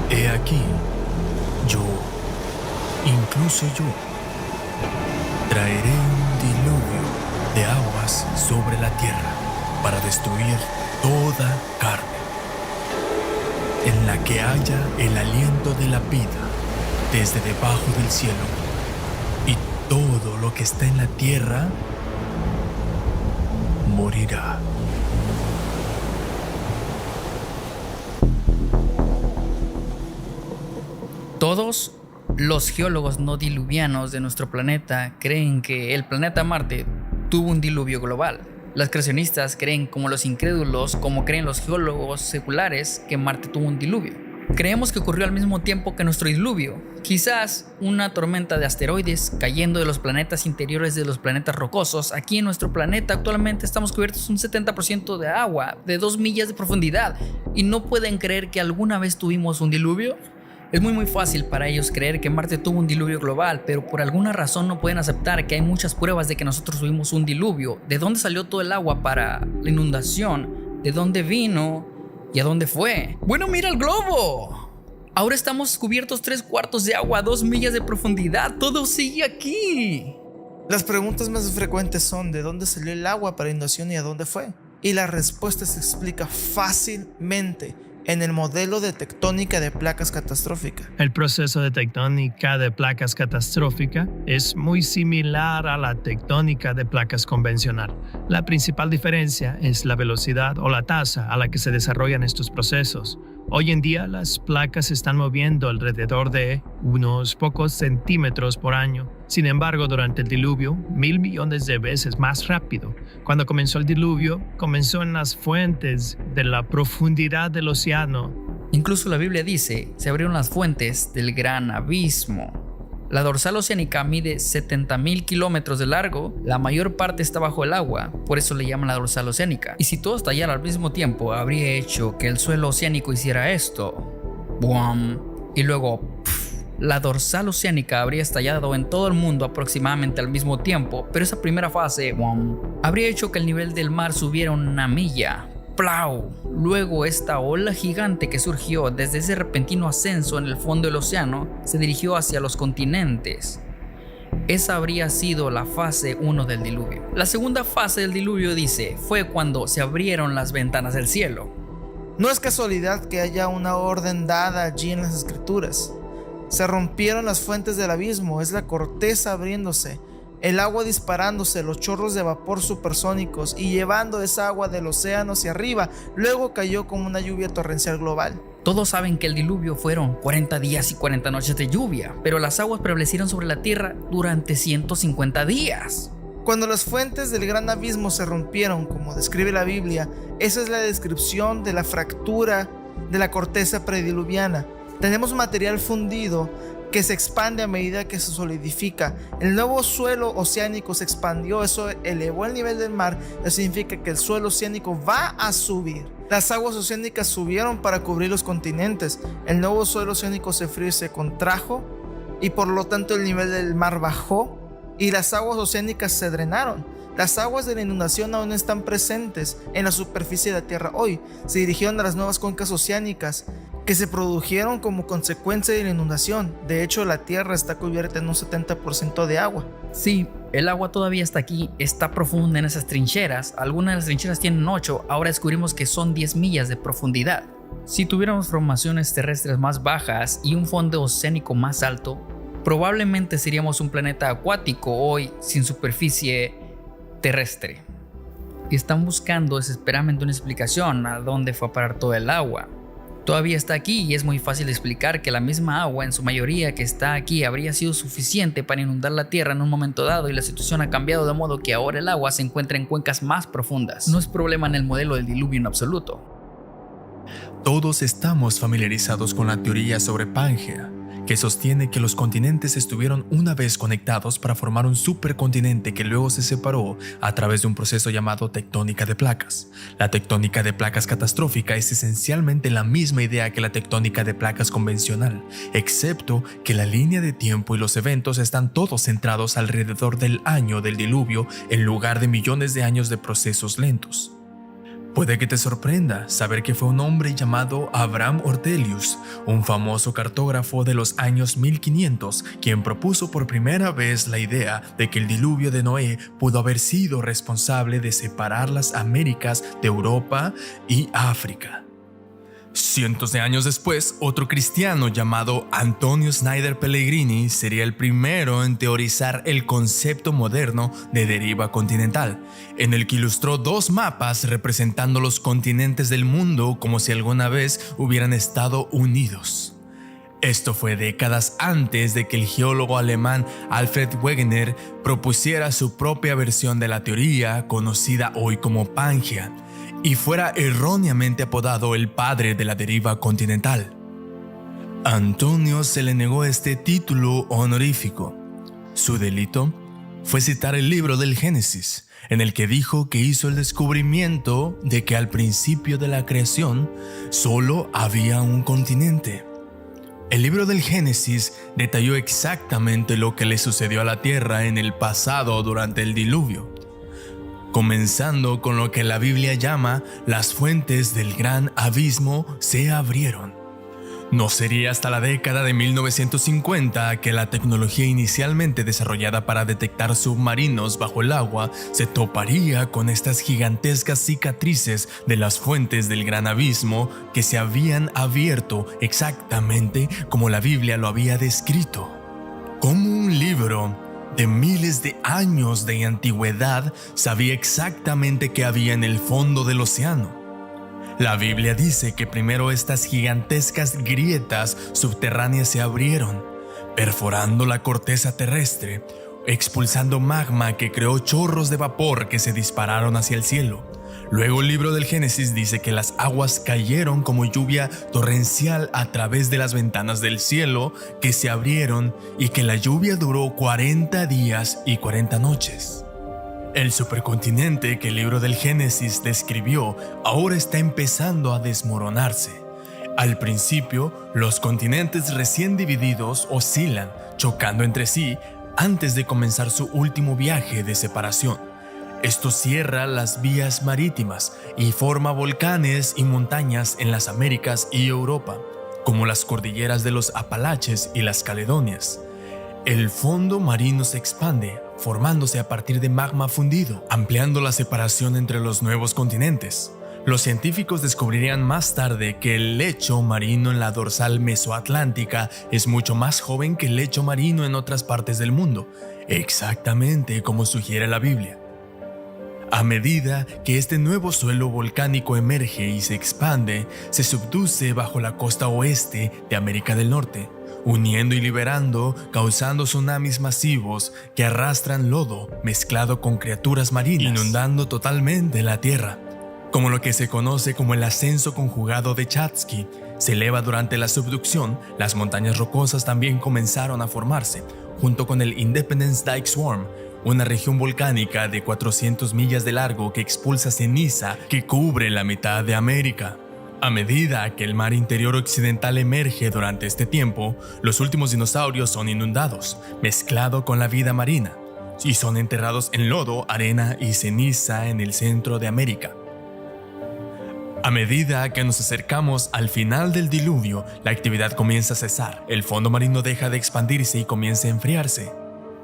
He aquí, yo, incluso yo, traeré un diluvio de aguas sobre la tierra para destruir toda carne, en la que haya el aliento de la vida desde debajo del cielo, y todo lo que está en la tierra morirá. Todos los geólogos no diluvianos de nuestro planeta creen que el planeta Marte tuvo un diluvio global. Los creacionistas creen, como los incrédulos, como creen los geólogos seculares, que Marte tuvo un diluvio. Creemos que ocurrió al mismo tiempo que nuestro diluvio. Quizás una tormenta de asteroides cayendo de los planetas interiores de los planetas rocosos. Aquí en nuestro planeta actualmente estamos cubiertos un 70% de agua, de 2 millas de profundidad. ¿Y no pueden creer que alguna vez tuvimos un diluvio? Es muy fácil para ellos creer que Marte tuvo un diluvio global, pero por alguna razón no pueden aceptar que hay muchas pruebas de que nosotros tuvimos un diluvio. ¿De dónde salió todo el agua para la inundación? ¿De dónde vino? ¿Y a dónde fue? Bueno, mira el globo. Ahora estamos cubiertos 3/4 de agua a 2 millas de profundidad. Todo sigue aquí. Las preguntas más frecuentes son: ¿de dónde salió el agua para inundación y a dónde fue? Y la respuesta se explica fácilmente en el modelo de tectónica de placas catastrófica. El proceso de tectónica de placas catastrófica es muy similar a la tectónica de placas convencional. La principal diferencia es la velocidad o la tasa a la que se desarrollan estos procesos. Hoy en día las placas se están moviendo alrededor de unos pocos centímetros por año. Sin embargo, durante el diluvio, 1,000 millones de veces más rápido. Cuando comenzó el diluvio, comenzó en las fuentes de la profundidad del océano. Incluso la Biblia dice, se abrieron las fuentes del gran abismo. La dorsal oceánica mide 70,000 kilómetros de largo. La mayor parte está bajo el agua, por eso le llaman la dorsal oceánica. Y si todo estallara al mismo tiempo, habría hecho que el suelo oceánico hiciera esto. ¡Buam! Y luego, la dorsal oceánica habría estallado en todo el mundo aproximadamente al mismo tiempo, pero esa primera fase, ¡buam!, habría hecho que el nivel del mar subiera 1 milla. ¡Plau! Luego esta ola gigante que surgió desde ese repentino ascenso en el fondo del océano se dirigió hacia los continentes. Esa habría sido la fase 1 del diluvio. La segunda fase del diluvio, dice, fue cuando se abrieron las ventanas del cielo. No es casualidad que haya una orden dada allí en las escrituras. Se rompieron las fuentes del abismo, es la corteza abriéndose, el agua disparándose, los chorros de vapor supersónicos y llevando esa agua del océano hacia arriba. Luego cayó como una lluvia torrencial global. Todos saben que el diluvio fueron 40 días y 40 noches de lluvia, pero las aguas prevalecieron sobre la tierra durante 150 días. Cuando las fuentes del gran abismo se rompieron, como describe la Biblia, esa es la descripción de la fractura de la corteza prediluviana. Tenemos material fundido que se expande a medida que se solidifica. El nuevo suelo oceánico se expandió, eso elevó el nivel del mar. Eso significa que el suelo oceánico va a subir. Las aguas oceánicas subieron para cubrir los continentes. El nuevo suelo oceánico se frío y se contrajo, y por lo tanto el nivel del mar bajó y las aguas oceánicas se drenaron. Las aguas de la inundación aún están presentes en la superficie de la tierra hoy. Se dirigieron a las nuevas cuencas oceánicas que se produjeron como consecuencia de la inundación. De hecho, la tierra está cubierta en un 70% de agua. Sí, el agua todavía está aquí, está profunda en esas trincheras. Algunas de las trincheras tienen 8, ahora descubrimos que son 10 millas de profundidad. Si tuviéramos formaciones terrestres más bajas y un fondo oceánico más alto, probablemente seríamos un planeta acuático hoy sin superficie terrestre. Y están buscando desesperadamente una explicación a dónde fue a parar todo el agua. Todavía está aquí y es muy fácil de explicar que la misma agua en su mayoría que está aquí habría sido suficiente para inundar la tierra en un momento dado, y la situación ha cambiado de modo que ahora el agua se encuentra en cuencas más profundas. No es problema en el modelo del diluvio en absoluto. Todos estamos familiarizados con la teoría sobre Pangea, que sostiene que los continentes estuvieron una vez conectados para formar un supercontinente que luego se separó a través de un proceso llamado tectónica de placas. La tectónica de placas catastrófica es esencialmente la misma idea que la tectónica de placas convencional, excepto que la línea de tiempo y los eventos están todos centrados alrededor del año del diluvio en lugar de millones de años de procesos lentos. Puede que te sorprenda saber que fue un hombre llamado Abraham Ortelius, un famoso cartógrafo de los años 1500, quien propuso por primera vez la idea de que el diluvio de Noé pudo haber sido responsable de separar las Américas de Europa y África. Cientos de años después, otro cristiano llamado Antonio Snyder Pellegrini sería el primero en teorizar el concepto moderno de deriva continental, en el que ilustró 2 mapas representando los continentes del mundo como si alguna vez hubieran estado unidos. Esto fue décadas antes de que el geólogo alemán Alfred Wegener propusiera su propia versión de la teoría, conocida hoy como Pangea, y fuera erróneamente apodado el padre de la deriva continental. A Antonio se le negó este título honorífico. Su delito fue citar el libro del Génesis, en el que dijo que hizo el descubrimiento de que al principio de la creación solo había un continente. El libro del Génesis detalló exactamente lo que le sucedió a la Tierra en el pasado durante el diluvio, comenzando con lo que la Biblia llama las fuentes del gran abismo se abrieron. No sería hasta la década de 1950 que la tecnología inicialmente desarrollada para detectar submarinos bajo el agua se toparía con estas gigantescas cicatrices de las fuentes del gran abismo que se habían abierto exactamente como la Biblia lo había descrito. Como un libro de miles de años de antigüedad sabía exactamente qué había en el fondo del océano. La Biblia dice que primero estas gigantescas grietas subterráneas se abrieron, perforando la corteza terrestre, expulsando magma que creó chorros de vapor que se dispararon hacia el cielo. Luego el libro del Génesis dice que las aguas cayeron como lluvia torrencial a través de las ventanas del cielo que se abrieron y que la lluvia duró 40 días y 40 noches. El supercontinente que el libro del Génesis describió ahora está empezando a desmoronarse. Al principio, los continentes recién divididos oscilan, chocando entre sí antes de comenzar su último viaje de separación. Esto cierra las vías marítimas y forma volcanes y montañas en las Américas y Europa, como las cordilleras de los Apalaches y las Caledonias. El fondo marino se expande, formándose a partir de magma fundido, ampliando la separación entre los nuevos continentes. Los científicos descubrirían más tarde que el lecho marino en la dorsal mesoatlántica es mucho más joven que el lecho marino en otras partes del mundo, exactamente como sugiere la Biblia. A medida que este nuevo suelo volcánico emerge y se expande, se subduce bajo la costa oeste de América del Norte, uniendo y liberando, causando tsunamis masivos que arrastran lodo mezclado con criaturas marinas, inundando totalmente la tierra. Como lo que se conoce como el ascenso conjugado de Chatsky se eleva durante la subducción, las montañas rocosas también comenzaron a formarse, junto con el Independence Dyke Swarm, una región volcánica de 400 millas de largo que expulsa ceniza que cubre la mitad de América. A medida que el mar interior occidental emerge durante este tiempo, los últimos dinosaurios son inundados, mezclado con la vida marina, y son enterrados en lodo, arena y ceniza en el centro de América. A medida que nos acercamos al final del diluvio, la actividad comienza a cesar, el fondo marino deja de expandirse y comienza a enfriarse.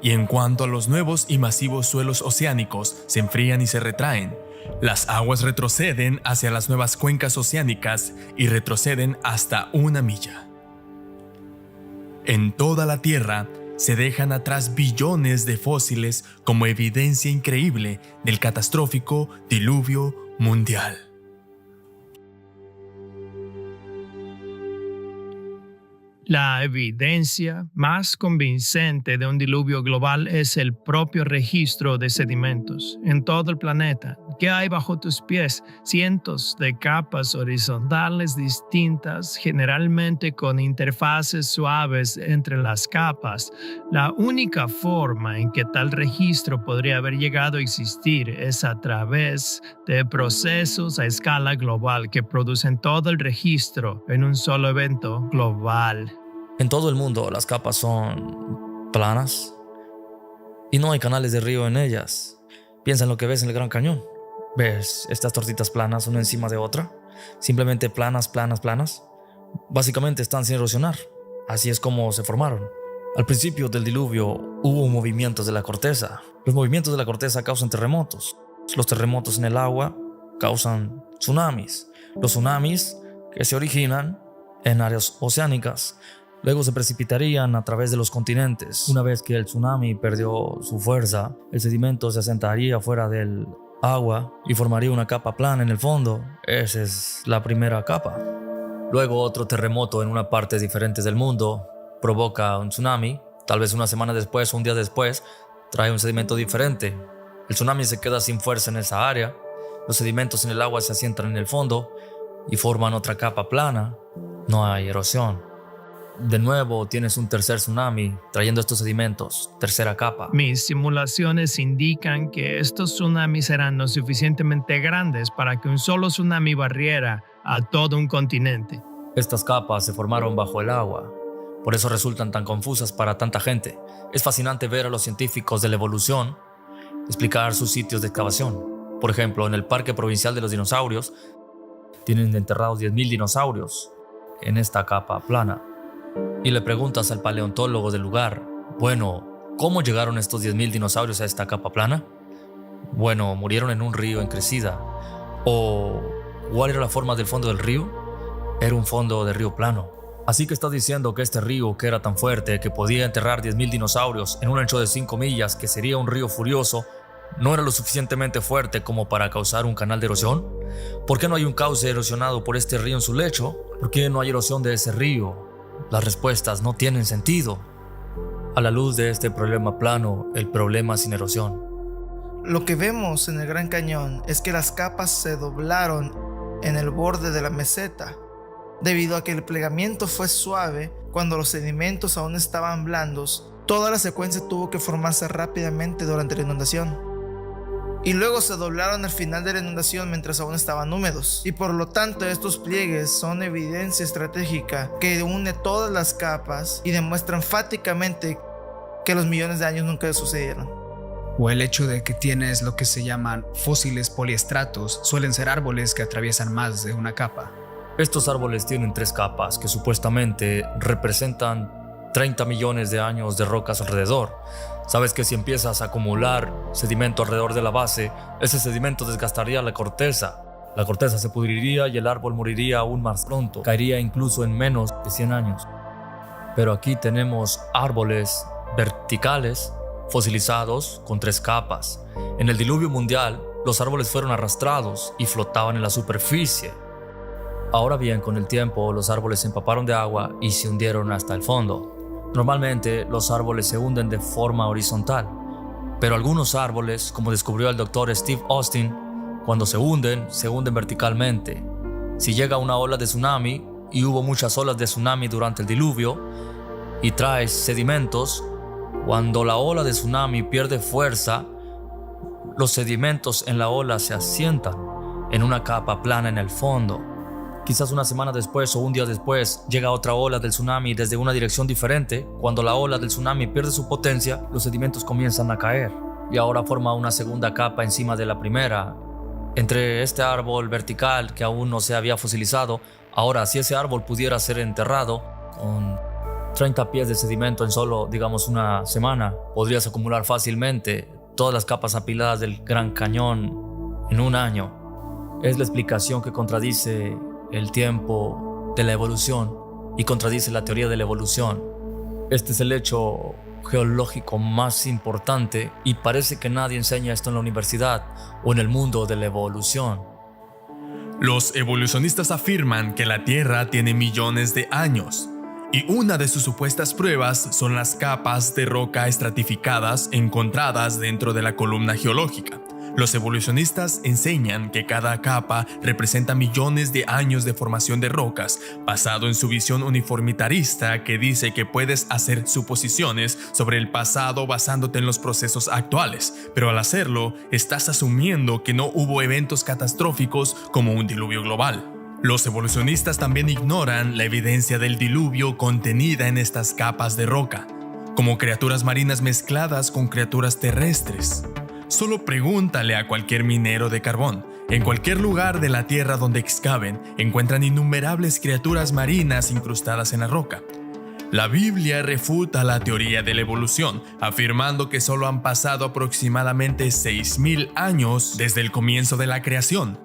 Y en cuanto a los nuevos y masivos suelos oceánicos se enfrían y se retraen, las aguas retroceden hacia las nuevas cuencas oceánicas y retroceden hasta 1 milla. En toda la Tierra se dejan atrás billones de fósiles como evidencia increíble del catastrófico diluvio mundial. La evidencia más convincente de un diluvio global es el propio registro de sedimentos en todo el planeta. ¿Qué hay bajo tus pies? Cientos de capas horizontales distintas, generalmente con interfaces suaves entre las capas. La única forma en que tal registro podría haber llegado a existir es a través de procesos a escala global que producen todo el registro en un solo evento global. En todo el mundo las capas son planas y no hay canales de río en ellas. Piensa en lo que ves en el Gran Cañón. ¿Ves estas tortitas planas una encima de otra? Simplemente planas. Básicamente están sin erosionar. Así es como se formaron. Al principio del diluvio hubo movimientos de la corteza. Los movimientos de la corteza causan terremotos. Los terremotos en el agua causan tsunamis. Los tsunamis que se originan en áreas oceánicas luego se precipitarían a través de los continentes. Una vez que el tsunami perdió su fuerza, el sedimento se asentaría fuera del agua y formaría una capa plana en el fondo. Esa es la primera capa. Luego otro terremoto en una parte diferente del mundo provoca un tsunami. Tal vez una semana después o un día después trae un sedimento diferente. El tsunami se queda sin fuerza en esa área. Los sedimentos en el agua se asientan en el fondo y forman otra capa plana. No hay erosión. De nuevo tienes un tercer tsunami trayendo estos sedimentos, tercera capa. Mis simulaciones indican que estos tsunamis serán lo suficientemente grandes para que un solo tsunami barriera a todo un continente. Estas capas se formaron bajo el agua. Por eso resultan tan confusas para tanta gente. Es fascinante ver a los científicos de la evolución explicar sus sitios de excavación. Por ejemplo, en el Parque Provincial de los Dinosaurios tienen enterrados 10.000 dinosaurios en esta capa plana. Y le preguntas al paleontólogo del lugar, bueno, ¿cómo llegaron estos 10.000 dinosaurios a esta capa plana? Bueno, murieron en un río en crecida. ¿O cuál era la forma del fondo del río? Era un fondo de río plano. Así que estás diciendo que este río, que era tan fuerte que podía enterrar 10.000 dinosaurios en un ancho de 5 millas, que sería un río furioso, no era lo suficientemente fuerte como para causar un canal de erosión? ¿Por qué no hay un cauce erosionado por este río en su lecho? ¿Por qué no hay erosión de ese río? Las respuestas no tienen sentido. A la luz de este problema plano, el problema sin erosión. Lo que vemos en el Gran Cañón es que las capas se doblaron en el borde de la meseta. Debido a que el plegamiento fue suave, cuando los sedimentos aún estaban blandos, toda la secuencia tuvo que formarse rápidamente durante la inundación. Y luego se doblaron al final de la inundación mientras aún estaban húmedos. Y por lo tanto estos pliegues son evidencia estratégica que une todas las capas y demuestra enfáticamente que los millones de años nunca sucedieron. O el hecho de que tienes lo que se llaman fósiles poliestratos, suelen ser árboles que atraviesan más de una capa. Estos árboles tienen 3 capas que supuestamente representan 30 millones de años de rocas alrededor. Sabes que si empiezas a acumular sedimento alrededor de la base, ese sedimento desgastaría la corteza. La corteza se pudriría y el árbol moriría aún más pronto. Caería incluso en menos de 100 años. Pero aquí tenemos árboles verticales, fosilizados, con 3 capas. En el diluvio mundial, los árboles fueron arrastrados y flotaban en la superficie. Ahora bien, con el tiempo, los árboles se empaparon de agua y se hundieron hasta el fondo. Normalmente, los árboles se hunden de forma horizontal, pero algunos árboles, como descubrió el Dr. Steve Austin, cuando se hunden verticalmente. Si llega una ola de tsunami, y hubo muchas olas de tsunami durante el diluvio, y traes sedimentos, cuando la ola de tsunami pierde fuerza, los sedimentos en la ola se asientan en una capa plana en el fondo. Quizás una semana después o un día después llega otra ola del tsunami desde una dirección diferente. Cuando la ola del tsunami pierde su potencia, los sedimentos comienzan a caer y ahora forma una segunda capa encima de la primera. Entre este árbol vertical que aún no se había fosilizado, ahora si ese árbol pudiera ser enterrado con 30 pies de sedimento en solo, digamos, una semana, podrías acumular fácilmente todas las capas apiladas del Gran Cañón en un año. Es la explicación que contradice el tiempo de la evolución y contradice la teoría de la evolución. Este es el hecho geológico más importante y parece que nadie enseña esto en la universidad o en el mundo de la evolución. Los evolucionistas afirman que la Tierra tiene millones de años y una de sus supuestas pruebas son las capas de roca estratificadas encontradas dentro de la columna geológica. Los evolucionistas enseñan que cada capa representa millones de años de formación de rocas, basado en su visión uniformitarista que dice que puedes hacer suposiciones sobre el pasado basándote en los procesos actuales, pero al hacerlo, estás asumiendo que no hubo eventos catastróficos como un diluvio global. Los evolucionistas también ignoran la evidencia del diluvio contenida en estas capas de roca, como criaturas marinas mezcladas con criaturas terrestres. Solo pregúntale a cualquier minero de carbón. En cualquier lugar de la Tierra donde excaven, encuentran innumerables criaturas marinas incrustadas en la roca. La Biblia refuta la teoría de la evolución, afirmando que solo han pasado aproximadamente 6.000 años desde el comienzo de la creación,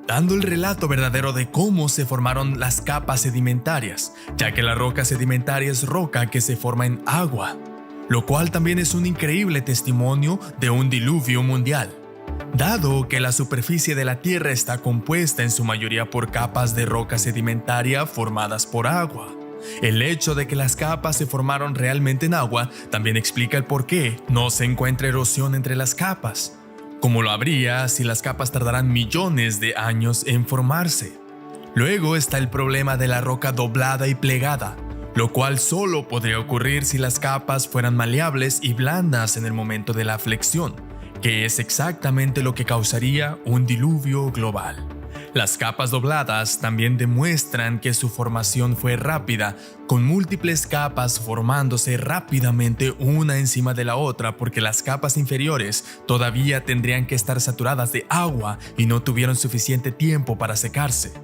dando el relato verdadero de cómo se formaron las capas sedimentarias, ya que la roca sedimentaria es roca que se forma en agua, lo cual también es un increíble testimonio de un diluvio mundial. Dado que la superficie de la Tierra está compuesta en su mayoría por capas de roca sedimentaria formadas por agua, el hecho de que las capas se formaron realmente en agua también explica el por qué no se encuentra erosión entre las capas, como lo habría si las capas tardaran millones de años en formarse. Luego está el problema de la roca doblada y plegada, lo cual solo podría ocurrir si las capas fueran maleables y blandas en el momento de la flexión, que es exactamente lo que causaría un diluvio global. Las capas dobladas también demuestran que su formación fue rápida, con múltiples capas formándose rápidamente una encima de la otra porque las capas inferiores todavía tendrían que estar saturadas de agua y no tuvieron suficiente tiempo para secarse.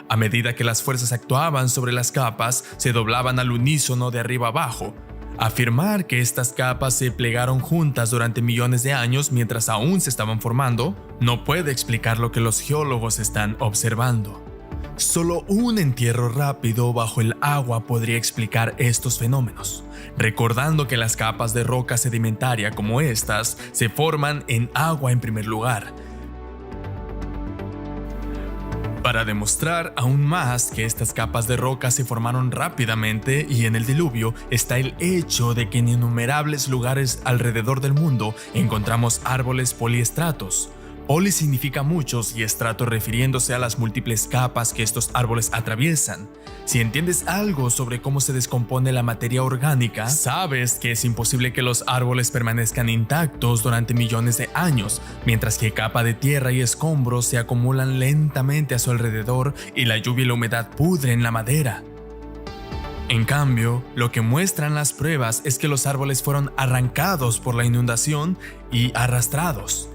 A medida que las fuerzas actuaban sobre las capas, se doblaban al unísono de arriba abajo. Afirmar que estas capas se plegaron juntas durante millones de años mientras aún se estaban formando no puede explicar lo que los geólogos están observando. Solo un entierro rápido bajo el agua podría explicar estos fenómenos, recordando que las capas de roca sedimentaria como estas se forman en agua en primer lugar. Para demostrar aún más que estas capas de roca se formaron rápidamente y en el diluvio está el hecho de que en innumerables lugares alrededor del mundo encontramos árboles poliestratos. Poli significa muchos y estrato refiriéndose a las múltiples capas que estos árboles atraviesan. Si entiendes algo sobre cómo se descompone la materia orgánica, sabes que es imposible que los árboles permanezcan intactos durante millones de años, mientras que capa de tierra y escombros se acumulan lentamente a su alrededor y la lluvia y la humedad pudren la madera. En cambio, lo que muestran las pruebas es que los árboles fueron arrancados por la inundación y arrastrados.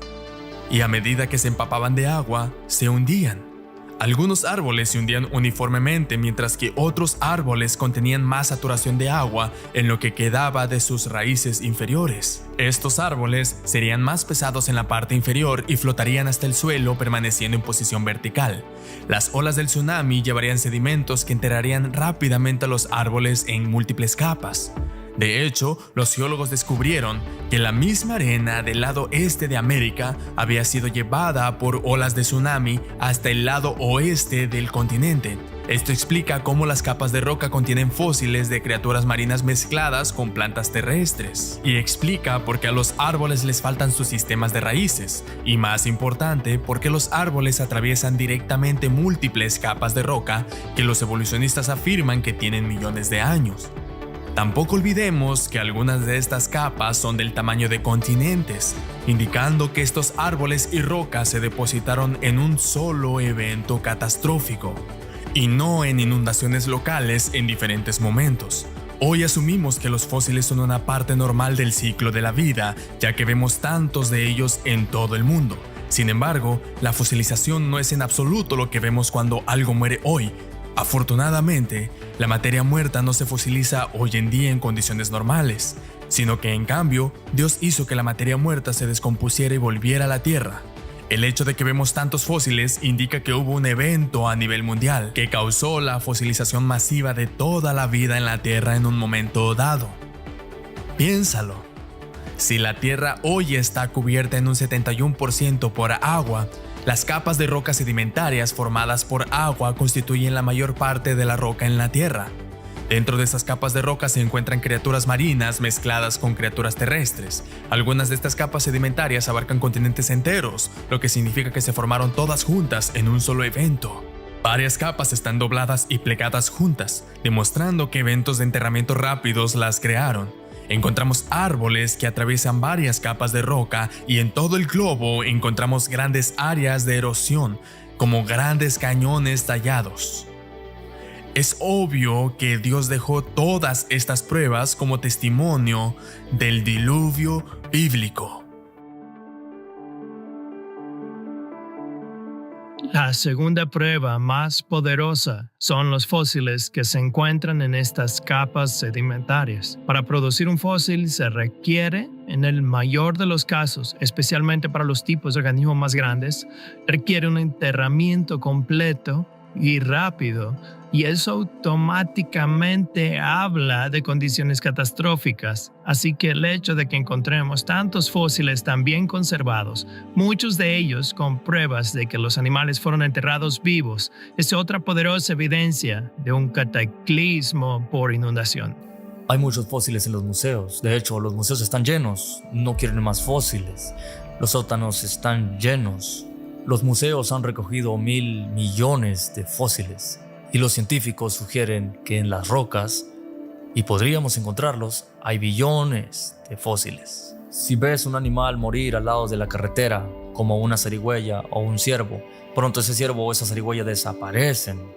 Y a medida que se empapaban de agua, se hundían. Algunos árboles se hundían uniformemente, mientras que otros árboles contenían más saturación de agua en lo que quedaba de sus raíces inferiores. Estos árboles serían más pesados en la parte inferior y flotarían hasta el suelo, permaneciendo en posición vertical. Las olas del tsunami llevarían sedimentos que enterrarían rápidamente a los árboles en múltiples capas. De hecho, los geólogos descubrieron que la misma arena del lado este de América había sido llevada por olas de tsunami hasta el lado oeste del continente. Esto explica cómo las capas de roca contienen fósiles de criaturas marinas mezcladas con plantas terrestres. Y explica por qué a los árboles les faltan sus sistemas de raíces. Y más importante, por qué los árboles atraviesan directamente múltiples capas de roca que los evolucionistas afirman que tienen millones de años. Tampoco olvidemos que algunas de estas capas son del tamaño de continentes, indicando que estos árboles y rocas se depositaron en un solo evento catastrófico, y no en inundaciones locales en diferentes momentos. Hoy asumimos que los fósiles son una parte normal del ciclo de la vida, ya que vemos tantos de ellos en todo el mundo. Sin embargo, la fosilización no es en absoluto lo que vemos cuando algo muere hoy. Afortunadamente, la materia muerta no se fosiliza hoy en día en condiciones normales, sino que en cambio, Dios hizo que la materia muerta se descompusiera y volviera a la Tierra. El hecho de que vemos tantos fósiles indica que hubo un evento a nivel mundial que causó la fosilización masiva de toda la vida en la Tierra en un momento dado. Piénsalo. Si la Tierra hoy está cubierta en un 71% por agua, las capas de rocas sedimentarias formadas por agua constituyen la mayor parte de la roca en la Tierra. Dentro de estas capas de roca se encuentran criaturas marinas mezcladas con criaturas terrestres. Algunas de estas capas sedimentarias abarcan continentes enteros, lo que significa que se formaron todas juntas en un solo evento. Varias capas están dobladas y plegadas juntas, demostrando que eventos de enterramiento rápidos las crearon. Encontramos árboles que atraviesan varias capas de roca y en todo el globo encontramos grandes áreas de erosión, como grandes cañones tallados. Es obvio que Dios dejó todas estas pruebas como testimonio del diluvio bíblico. La segunda prueba más poderosa son los fósiles que se encuentran en estas capas sedimentarias. Para producir un fósil se requiere, en el mayor de los casos, especialmente para los tipos de organismos más grandes, requiere un enterramiento completo y rápido, y eso automáticamente habla de condiciones catastróficas. Así que el hecho de que encontremos tantos fósiles tan bien conservados, muchos de ellos con pruebas de que los animales fueron enterrados vivos, es otra poderosa evidencia de un cataclismo por inundación. Hay muchos fósiles en los museos. De hecho, los museos están llenos. No quieren más fósiles. Los sótanos están llenos. Los museos han recogido 1,000 millones de fósiles. Y los científicos sugieren que en las rocas, y podríamos encontrarlos, hay billones de fósiles. Si ves un animal morir al lado de la carretera, como una zarigüeya o un ciervo, pronto ese ciervo o esa zarigüeya desaparecen.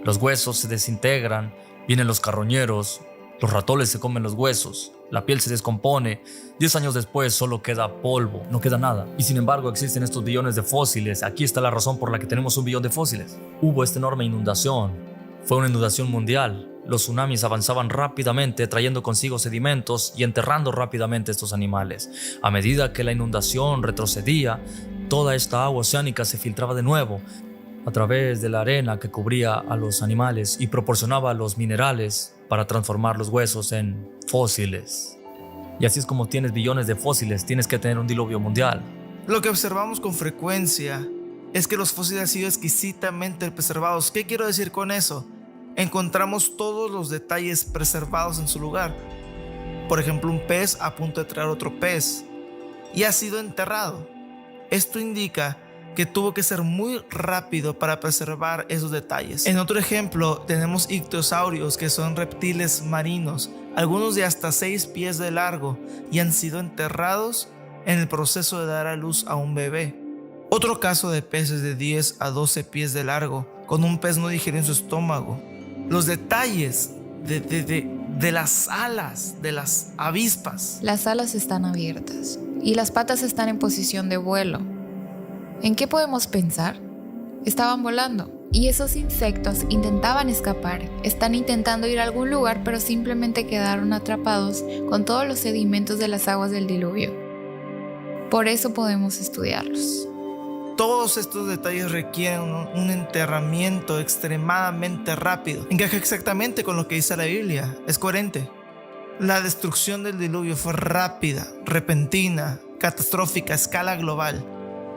Los huesos se desintegran, vienen los carroñeros, los ratones se comen los huesos, la piel se descompone, 10 años después solo queda polvo, no queda nada. Y sin embargo existen estos billones de fósiles. Aquí está la razón por la que tenemos 1 billón de fósiles. Hubo esta enorme inundación, fue una inundación mundial. Los tsunamis avanzaban rápidamente, trayendo consigo sedimentos y enterrando rápidamente estos animales. A medida que la inundación retrocedía, toda esta agua oceánica se filtraba de nuevo a través de la arena que cubría a los animales y proporcionaba los minerales para transformar los huesos en fósiles. Y así es como tienes billones de fósiles, tienes que tener un diluvio mundial. Lo que observamos con frecuencia es que los fósiles han sido exquisitamente preservados. ¿Qué quiero decir con eso? Encontramos todos los detalles preservados en su lugar. Por ejemplo, un pez a punto de traer otro pez y ha sido enterrado. Esto indica que tuvo que ser muy rápido para preservar esos detalles. En otro ejemplo tenemos ictiosaurios, que son reptiles marinos, algunos de hasta 6 pies de largo, y han sido enterrados en el proceso de dar a luz a un bebé. Otro caso de peces de 10 a 12 pies de largo, con un pez no digerido en su estómago. Los detalles de las alas de las avispas. Las alas están abiertas y las patas están en posición de vuelo. ¿En qué podemos pensar? Estaban volando y esos insectos intentaban escapar. Están intentando ir a algún lugar, pero simplemente quedaron atrapados con todos los sedimentos de las aguas del diluvio. Por eso podemos estudiarlos. Todos estos detalles requieren un enterramiento extremadamente rápido. Encaja exactamente con lo que dice la Biblia. Es coherente. La destrucción del diluvio fue rápida, repentina, catastrófica a escala global,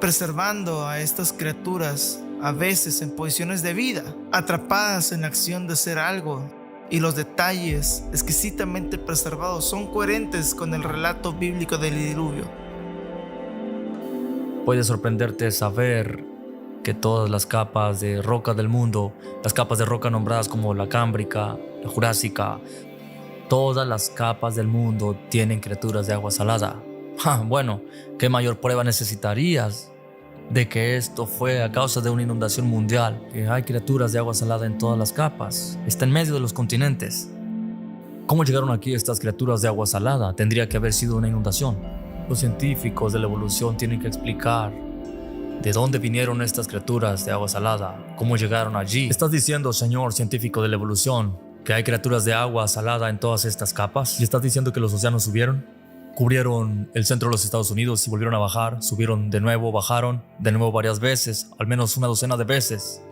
preservando a estas criaturas a veces en posiciones de vida, atrapadas en la acción de hacer algo, y los detalles exquisitamente preservados son coherentes con el relato bíblico del diluvio. Puede sorprenderte saber que todas las capas de roca del mundo, las capas de roca nombradas como la Cámbrica, la Jurásica, todas las capas del mundo tienen criaturas de agua salada. Bueno, ¿qué mayor prueba necesitarías de que esto fue a causa de una inundación mundial? Que hay criaturas de agua salada en todas las capas. Está en medio de los continentes. ¿Cómo llegaron aquí estas criaturas de agua salada? Tendría que haber sido una inundación. Los científicos de la evolución tienen que explicar de dónde vinieron estas criaturas de agua salada, cómo llegaron allí. ¿Estás diciendo, señor científico de la evolución, que hay criaturas de agua salada en todas estas capas? ¿Y estás diciendo que los océanos subieron? Cubrieron el centro de los Estados Unidos y volvieron a bajar, subieron de nuevo, bajaron de nuevo varias veces, al menos una docena de veces.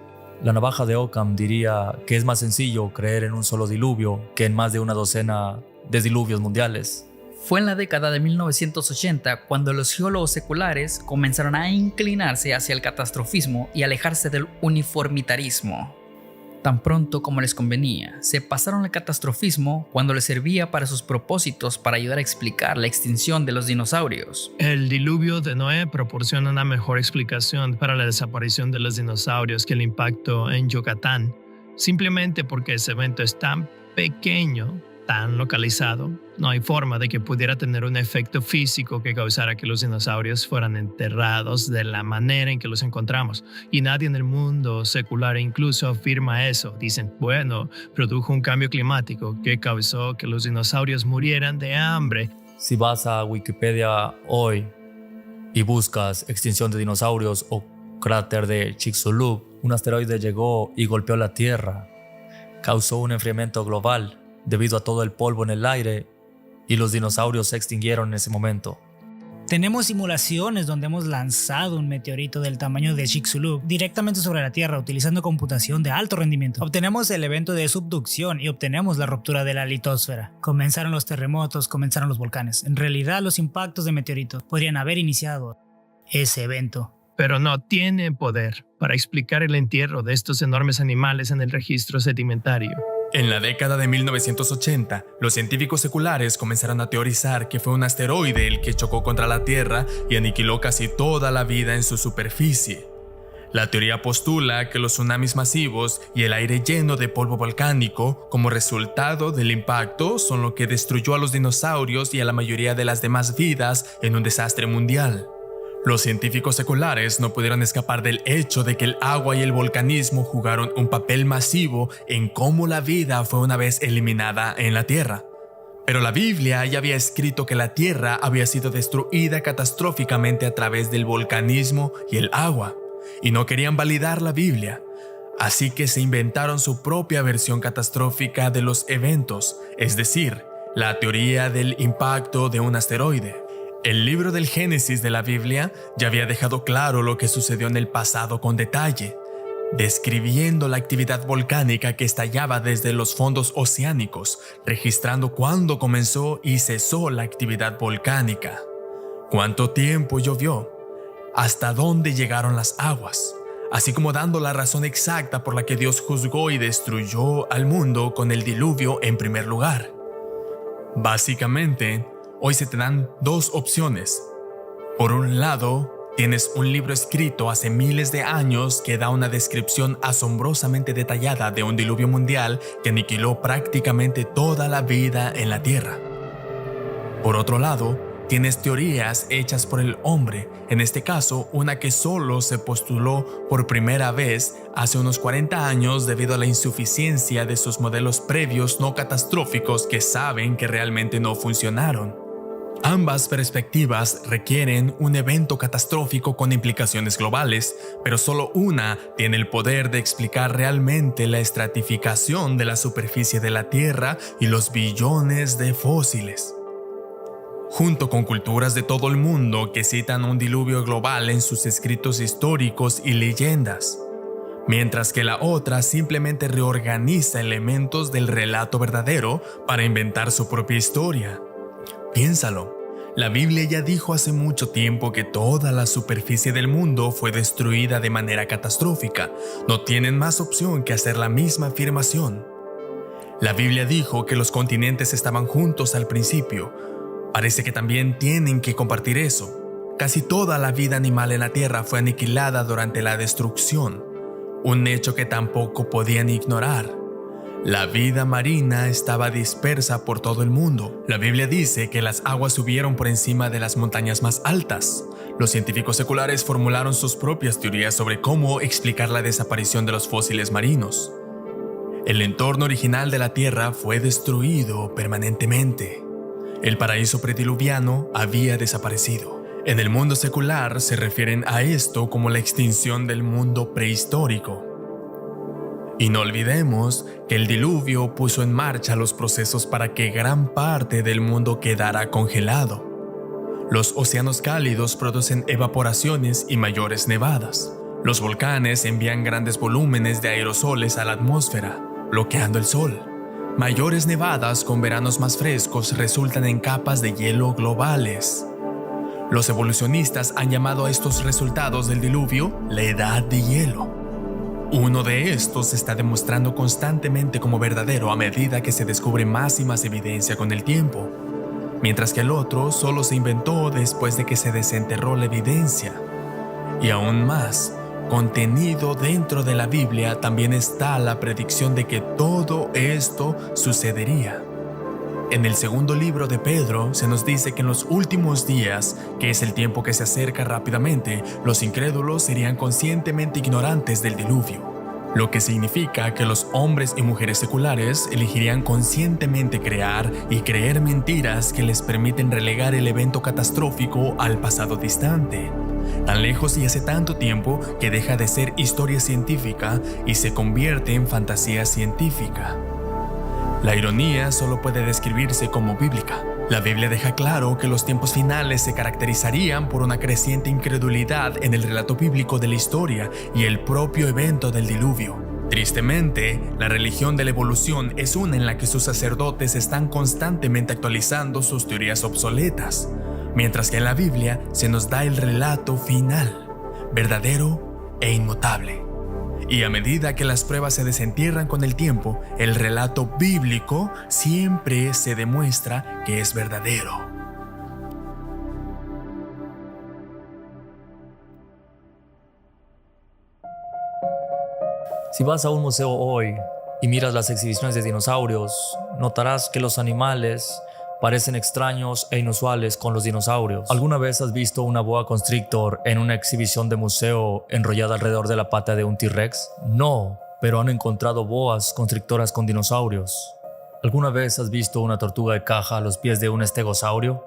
La navaja de Occam diría que es más sencillo creer en un solo diluvio que en más de una docena de diluvios mundiales. Fue en la década de 1980 cuando los geólogos seculares comenzaron a inclinarse hacia el catastrofismo y alejarse del uniformitarismo. Tan pronto como les convenía, se pasaron al catastrofismo cuando les servía para sus propósitos para ayudar a explicar la extinción de los dinosaurios. El diluvio de Noé proporciona una mejor explicación para la desaparición de los dinosaurios que el impacto en Yucatán, simplemente porque ese evento es tan pequeño, tan localizado, no hay forma de que pudiera tener un efecto físico que causara que los dinosaurios fueran enterrados de la manera en que los encontramos. Y nadie en el mundo secular incluso afirma eso. Dicen, bueno, produjo un cambio climático que causó que los dinosaurios murieran de hambre. Si vas a Wikipedia hoy y buscas extinción de dinosaurios o cráter de Chicxulub, un asteroide llegó y golpeó la Tierra. Causó un enfriamiento global debido a todo el polvo en el aire y los dinosaurios se extinguieron en ese momento. Tenemos simulaciones donde hemos lanzado un meteorito del tamaño de Chicxulub directamente sobre la Tierra utilizando computación de alto rendimiento. Obtenemos el evento de subducción y obtenemos la ruptura de la litosfera. Comenzaron los terremotos, comenzaron los volcanes. En realidad, los impactos de meteoritos podrían haber iniciado ese evento. Pero no tienen poder para explicar el entierro de estos enormes animales en el registro sedimentario. En la década de 1980, los científicos seculares comenzaron a teorizar que fue un asteroide el que chocó contra la Tierra y aniquiló casi toda la vida en su superficie. La teoría postula que los tsunamis masivos y el aire lleno de polvo volcánico como resultado del impacto son lo que destruyó a los dinosaurios y a la mayoría de las demás vidas en un desastre mundial. Los científicos seculares no pudieron escapar del hecho de que el agua y el volcanismo jugaron un papel masivo en cómo la vida fue una vez eliminada en la Tierra. Pero la Biblia ya había escrito que la Tierra había sido destruida catastróficamente a través del volcanismo y el agua, y no querían validar la Biblia. Así que se inventaron su propia versión catastrófica de los eventos, es decir, la teoría del impacto de un asteroide. El libro del Génesis de la Biblia ya había dejado claro lo que sucedió en el pasado con detalle, describiendo la actividad volcánica que estallaba desde los fondos oceánicos, registrando cuándo comenzó y cesó la actividad volcánica, cuánto tiempo llovió, hasta dónde llegaron las aguas, así como dando la razón exacta por la que Dios juzgó y destruyó al mundo con el diluvio en primer lugar. Básicamente, hoy se te dan dos opciones. Por un lado, tienes un libro escrito hace miles de años que da una descripción asombrosamente detallada de un diluvio mundial que aniquiló prácticamente toda la vida en la Tierra. Por otro lado, tienes teorías hechas por el hombre, en este caso una que solo se postuló por primera vez hace unos 40 años debido a la insuficiencia de sus modelos previos no catastróficos que saben que realmente no funcionaron. Ambas perspectivas requieren un evento catastrófico con implicaciones globales, pero solo una tiene el poder de explicar realmente la estratificación de la superficie de la Tierra y los billones de fósiles. Junto con culturas de todo el mundo que citan un diluvio global en sus escritos históricos y leyendas, mientras que la otra simplemente reorganiza elementos del relato verdadero para inventar su propia historia. Piénsalo, la Biblia ya dijo hace mucho tiempo que toda la superficie del mundo fue destruida de manera catastrófica. No tienen más opción que hacer la misma afirmación. La Biblia dijo que los continentes estaban juntos al principio. Parece que también tienen que compartir eso. Casi toda la vida animal en la Tierra fue aniquilada durante la destrucción, un hecho que tampoco podían ignorar. La vida marina estaba dispersa por todo el mundo. La Biblia dice que las aguas subieron por encima de las montañas más altas. Los científicos seculares formularon sus propias teorías sobre cómo explicar la desaparición de los fósiles marinos. El entorno original de la Tierra fue destruido permanentemente. El paraíso prediluviano había desaparecido. En el mundo secular se refieren a esto como la extinción del mundo prehistórico. Y no olvidemos que el diluvio puso en marcha los procesos para que gran parte del mundo quedara congelado. Los océanos cálidos producen evaporaciones y mayores nevadas. Los volcanes envían grandes volúmenes de aerosoles a la atmósfera, bloqueando el sol. Mayores nevadas con veranos más frescos resultan en capas de hielo globales. Los evolucionistas han llamado a estos resultados del diluvio la edad de hielo. Uno de estos se está demostrando constantemente como verdadero a medida que se descubre más y más evidencia con el tiempo, mientras que el otro solo se inventó después de que se desenterró la evidencia. Y aún más, contenido dentro de la Biblia también está la predicción de que todo esto sucedería. En el segundo libro de Pedro se nos dice que en los últimos días, que es el tiempo que se acerca rápidamente, los incrédulos serían conscientemente ignorantes del diluvio. lo que significa que los hombres y mujeres seculares elegirían conscientemente crear y creer mentiras que les permiten relegar el evento catastrófico al pasado distante, tan lejos y hace tanto tiempo que deja de ser historia científica y se convierte en fantasía científica. La ironía solo puede describirse como bíblica. La Biblia deja claro que los tiempos finales se caracterizarían por una creciente incredulidad en el relato bíblico de la historia y el propio evento del diluvio. Tristemente, la religión de la evolución es una en la que sus sacerdotes están constantemente actualizando sus teorías obsoletas, mientras que en la Biblia se nos da el relato final, verdadero e inmutable. Y a medida que las pruebas se desentierran con el tiempo, el relato bíblico siempre se demuestra que es verdadero. Si vas a un museo hoy y miras las exhibiciones de dinosaurios, notarás que los animales parecen extraños e inusuales con los dinosaurios. ¿Alguna vez has visto una boa constrictor en una exhibición de museo enrollada alrededor de la pata de un T-Rex? No, pero han encontrado boas constrictoras con dinosaurios. ¿Alguna vez has visto una tortuga de caja a los pies de un estegosaurio?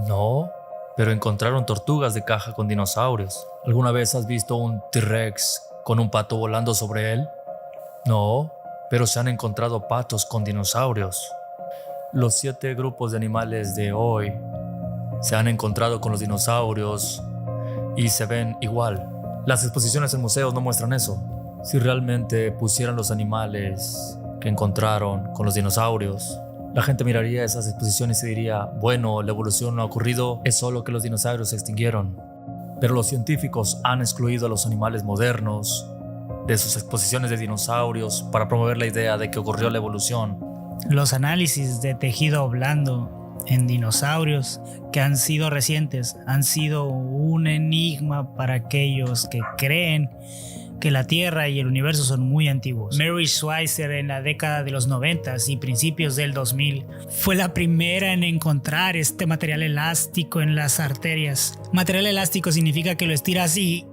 No, pero encontraron tortugas de caja con dinosaurios. ¿Alguna vez has visto un T-Rex con un pato volando sobre él? No, pero se han encontrado patos con dinosaurios. Los 7 grupos de animales de hoy se han encontrado con los dinosaurios y se ven igual. Las exposiciones en museos no muestran eso. Si realmente pusieran los animales que encontraron con los dinosaurios, la gente miraría esas exposiciones y diría, bueno, la evolución no ha ocurrido, es solo que los dinosaurios se extinguieron. Pero los científicos han excluido a los animales modernos de sus exposiciones de dinosaurios para promover la idea de que ocurrió la evolución. Los análisis de tejido blando en dinosaurios que han sido recientes han sido un enigma para aquellos que creen que la Tierra y el universo son muy antiguos. Mary Schweitzer en la década de los 90 y principios del 2000 fue la primera en encontrar este material elástico en las arterias. Material elástico significa que lo estiras y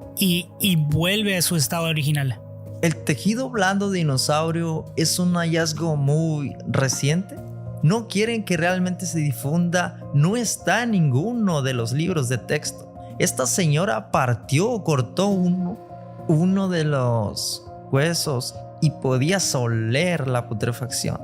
vuelve a su estado original. ¿El tejido blando de dinosaurio es un hallazgo muy reciente? ¿No quieren que realmente se difunda? No está en ninguno de los libros de texto. Esta señora partió o cortó uno de los huesos y podías oler la putrefacción.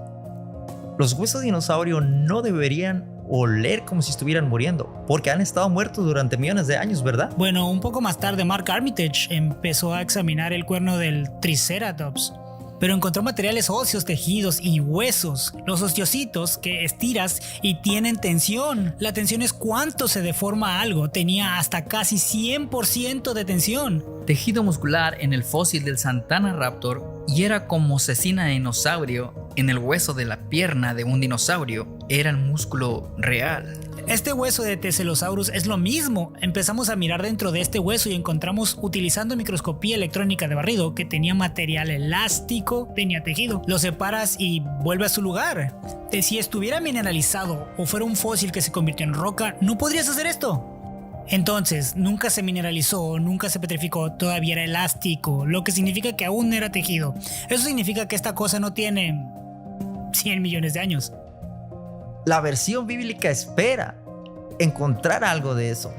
Los huesos de dinosaurio no deberían oler como si estuvieran muriendo, porque han estado muertos durante millones de años, ¿verdad? Bueno, un poco más tarde Mark Armitage empezó a examinar el cuerno del Triceratops, pero encontró materiales óseos, tejidos y huesos. Los osteocitos que estiras y tienen tensión. La tensión es cuánto se deforma algo. Tenía hasta casi 100% de tensión. Tejido muscular en el fósil del Santana Raptor y era como cecina de dinosaurio en el hueso de la pierna de un dinosaurio. Era el músculo real. Este hueso de Teselosaurus es lo mismo. Empezamos a mirar dentro de este hueso y encontramos, utilizando microscopía electrónica de barrido, que tenía material elástico, tenía tejido. Lo separas y vuelve a su lugar. Si estuviera mineralizado o fuera un fósil que se convirtió en roca, no podrías hacer esto. Entonces, nunca se mineralizó, nunca se petrificó, todavía era elástico, lo que significa que aún era tejido. Eso significa que esta cosa no tiene 100 millones de años. La versión bíblica espera encontrar algo de eso.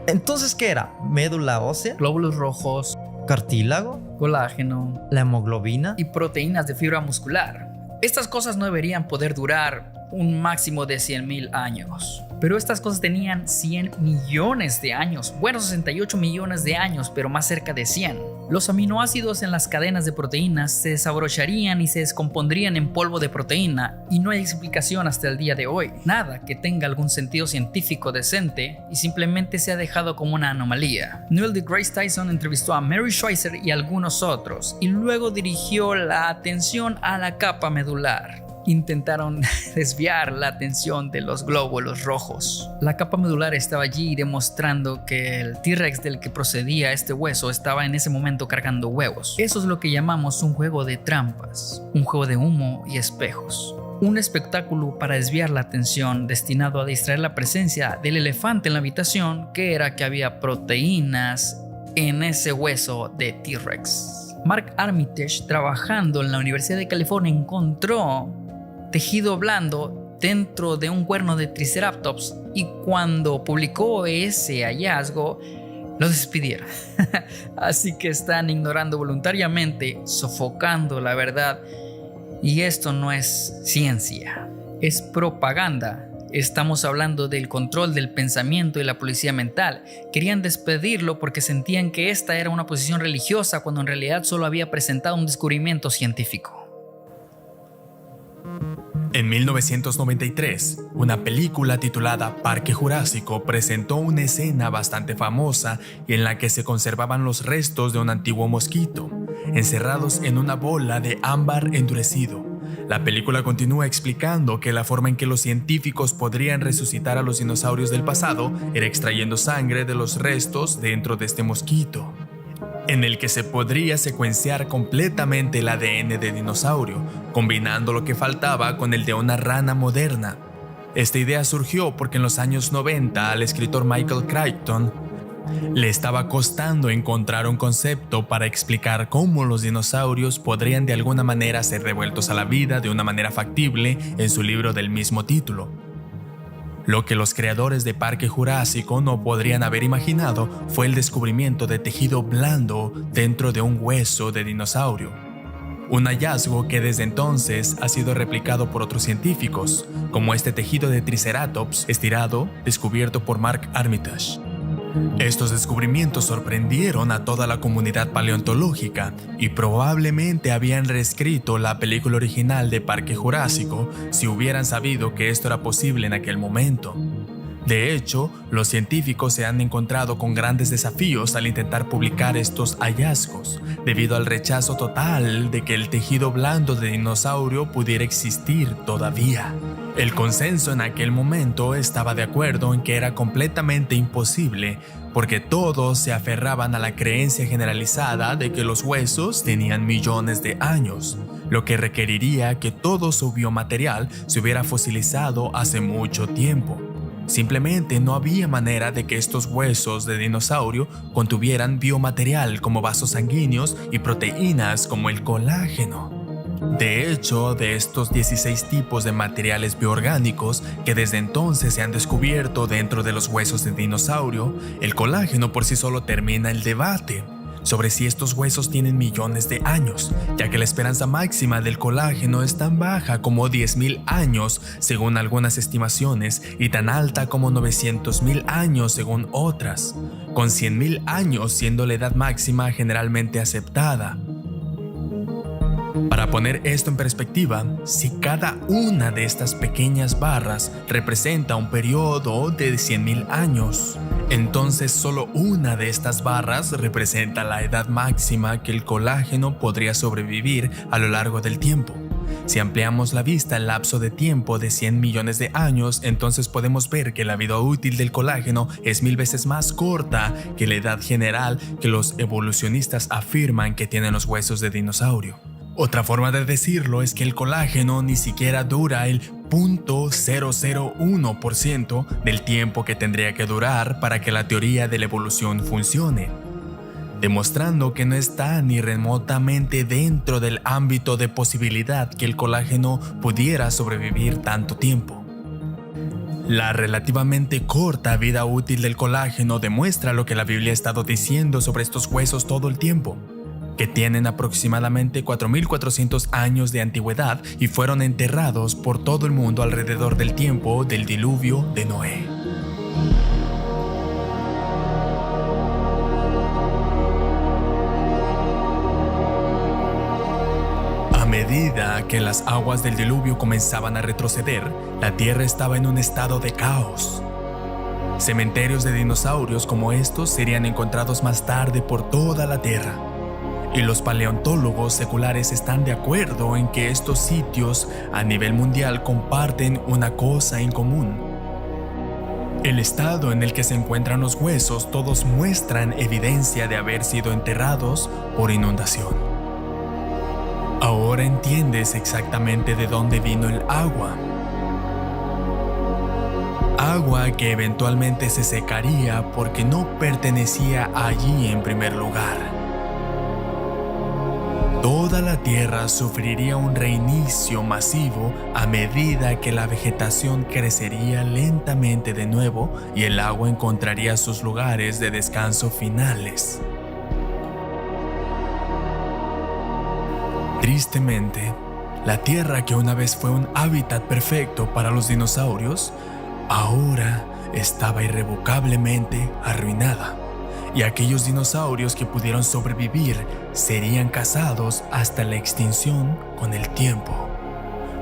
Entonces, ¿qué era? ¿Médula ósea? Glóbulos rojos, ¿Cartílago? colágeno ¿La hemoglobina? y proteínas de fibra muscular. Estas cosas no deberían poder durar un máximo de 100,000 años. Pero estas cosas tenían 100 millones de años, bueno, 68 millones de años, pero más cerca de 100. Los aminoácidos en las cadenas de proteínas se desabrocharían y se descompondrían en polvo de proteína, y no hay explicación hasta el día de hoy. Nada que tenga algún sentido científico decente y simplemente se ha dejado como una anomalía. Neil deGrasse Tyson entrevistó a Mary Schweitzer y algunos otros, y luego dirigió la atención a la capa medular. Intentaron desviar la atención de los glóbulos rojos. La capa medular estaba allí demostrando que el T-Rex del que procedía este hueso estaba en ese momento cargando huevos. Eso es lo que llamamos un juego de trampas, un juego de humo y espejos. Un espectáculo para desviar la atención destinado a distraer la presencia del elefante en la habitación, que era que había proteínas en ese hueso de T-Rex. Mark Armitage, trabajando en la Universidad de California, encontró tejido blando dentro de un cuerno de Triceratops, y cuando publicó ese hallazgo lo despidieron. Así que están ignorando voluntariamente, sofocando la verdad, y esto no es ciencia, es propaganda. Estamos hablando del control del pensamiento y la policía mental. Querían despedirlo porque sentían que esta era una posición religiosa, cuando en realidad solo había presentado un descubrimiento científico. En 1993, una película titulada Parque Jurásico presentó una escena bastante famosa en la que se conservaban los restos de un antiguo mosquito, encerrados en una bola de ámbar endurecido. La película continúa explicando que la forma en que los científicos podrían resucitar a los dinosaurios del pasado era extrayendo sangre de los restos dentro de este mosquito, en el que se podría secuenciar completamente el ADN de dinosaurio, combinando lo que faltaba con el de una rana moderna. Esta idea surgió porque en los años 90 al escritor Michael Crichton le estaba costando encontrar un concepto para explicar cómo los dinosaurios podrían de alguna manera ser devueltos a la vida de una manera factible en su libro del mismo título. Lo que los creadores de Parque Jurásico no podrían haber imaginado fue el descubrimiento de tejido blando dentro de un hueso de dinosaurio. Un hallazgo que desde entonces ha sido replicado por otros científicos, como este tejido de Triceratops estirado descubierto por Mark Armitage. Estos descubrimientos sorprendieron a toda la comunidad paleontológica y probablemente habían reescrito la película original de Parque Jurásico si hubieran sabido que esto era posible en aquel momento. De hecho, los científicos se han encontrado con grandes desafíos al intentar publicar estos hallazgos, debido al rechazo total de que el tejido blando de dinosaurio pudiera existir todavía. El consenso en aquel momento estaba de acuerdo en que era completamente imposible, porque todos se aferraban a la creencia generalizada de que los huesos tenían millones de años, lo que requeriría que todo su biomaterial se hubiera fosilizado hace mucho tiempo. Simplemente no había manera de que estos huesos de dinosaurio contuvieran biomaterial como vasos sanguíneos y proteínas como el colágeno. De hecho, de estos 16 tipos de materiales bioorgánicos que desde entonces se han descubierto dentro de los huesos de dinosaurio, el colágeno por sí solo termina el debate sobre si estos huesos tienen millones de años, ya que la esperanza máxima del colágeno es tan baja como 10.000 años según algunas estimaciones y tan alta como 900.000 años según otras, con 100.000 años siendo la edad máxima generalmente aceptada. Para poner esto en perspectiva, si cada una de estas pequeñas barras representa un periodo de 100.000 años, entonces solo una de estas barras representa la edad máxima que el colágeno podría sobrevivir a lo largo del tiempo. Si ampliamos la vista al lapso de tiempo de 100 millones de años, entonces podemos ver que la vida útil del colágeno es 1000 veces más corta que la edad general que los evolucionistas afirman que tienen los huesos de dinosaurio. Otra forma de decirlo es que el colágeno ni siquiera dura el 0.001% del tiempo que tendría que durar para que la teoría de la evolución funcione, demostrando que no está ni remotamente dentro del ámbito de posibilidad que el colágeno pudiera sobrevivir tanto tiempo. La relativamente corta vida útil del colágeno demuestra lo que la Biblia ha estado diciendo sobre estos huesos todo el tiempo, que tienen aproximadamente 4.400 años de antigüedad y fueron enterrados por todo el mundo alrededor del tiempo del diluvio de Noé. A medida que las aguas del diluvio comenzaban a retroceder, la tierra estaba en un estado de caos. Cementerios de dinosaurios como estos serían encontrados más tarde por toda la tierra. Y los paleontólogos seculares están de acuerdo en que estos sitios a nivel mundial comparten una cosa en común. El estado en el que se encuentran los huesos todos muestran evidencia de haber sido enterrados por inundación. Ahora entiendes exactamente de dónde vino el agua. Agua que eventualmente se secaría porque no pertenecía allí en primer lugar. toda la Tierra sufriría un reinicio masivo a medida que la vegetación crecería lentamente de nuevo y el agua encontraría sus lugares de descanso finales. Tristemente, la Tierra, que una vez fue un hábitat perfecto para los dinosaurios, ahora estaba irrevocablemente arruinada, y aquellos dinosaurios que pudieron sobrevivir serían cazados hasta la extinción con el tiempo.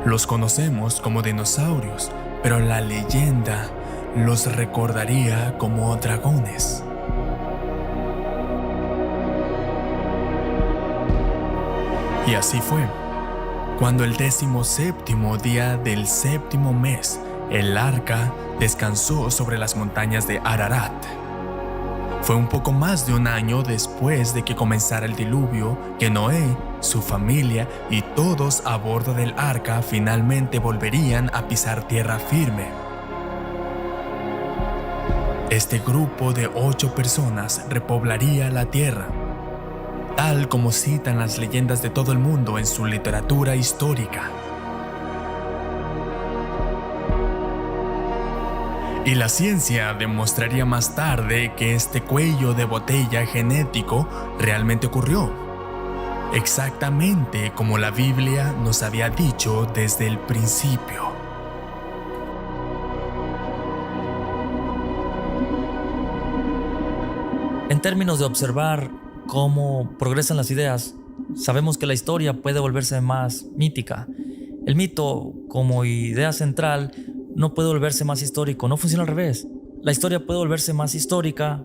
Los conocemos como dinosaurios, pero la leyenda los recordaría como dragones. Y así fue. Cuando el 17º día del 7º mes, el arca descansó sobre las montañas de Ararat. Fue un poco más de un año después de que comenzara el diluvio que Noé, su familia y todos a bordo del arca finalmente volverían a pisar tierra firme. Este grupo de 8 personas repoblaría la tierra, tal como citan las leyendas de todo el mundo en su literatura histórica. Y la ciencia demostraría más tarde que este cuello de botella genético realmente ocurrió, exactamente como la Biblia nos había dicho desde el principio. En términos de observar cómo progresan las ideas, sabemos que la historia puede volverse más mítica. El mito, como idea central, no puede volverse más histórico, no funciona al revés. La historia puede volverse más histórica,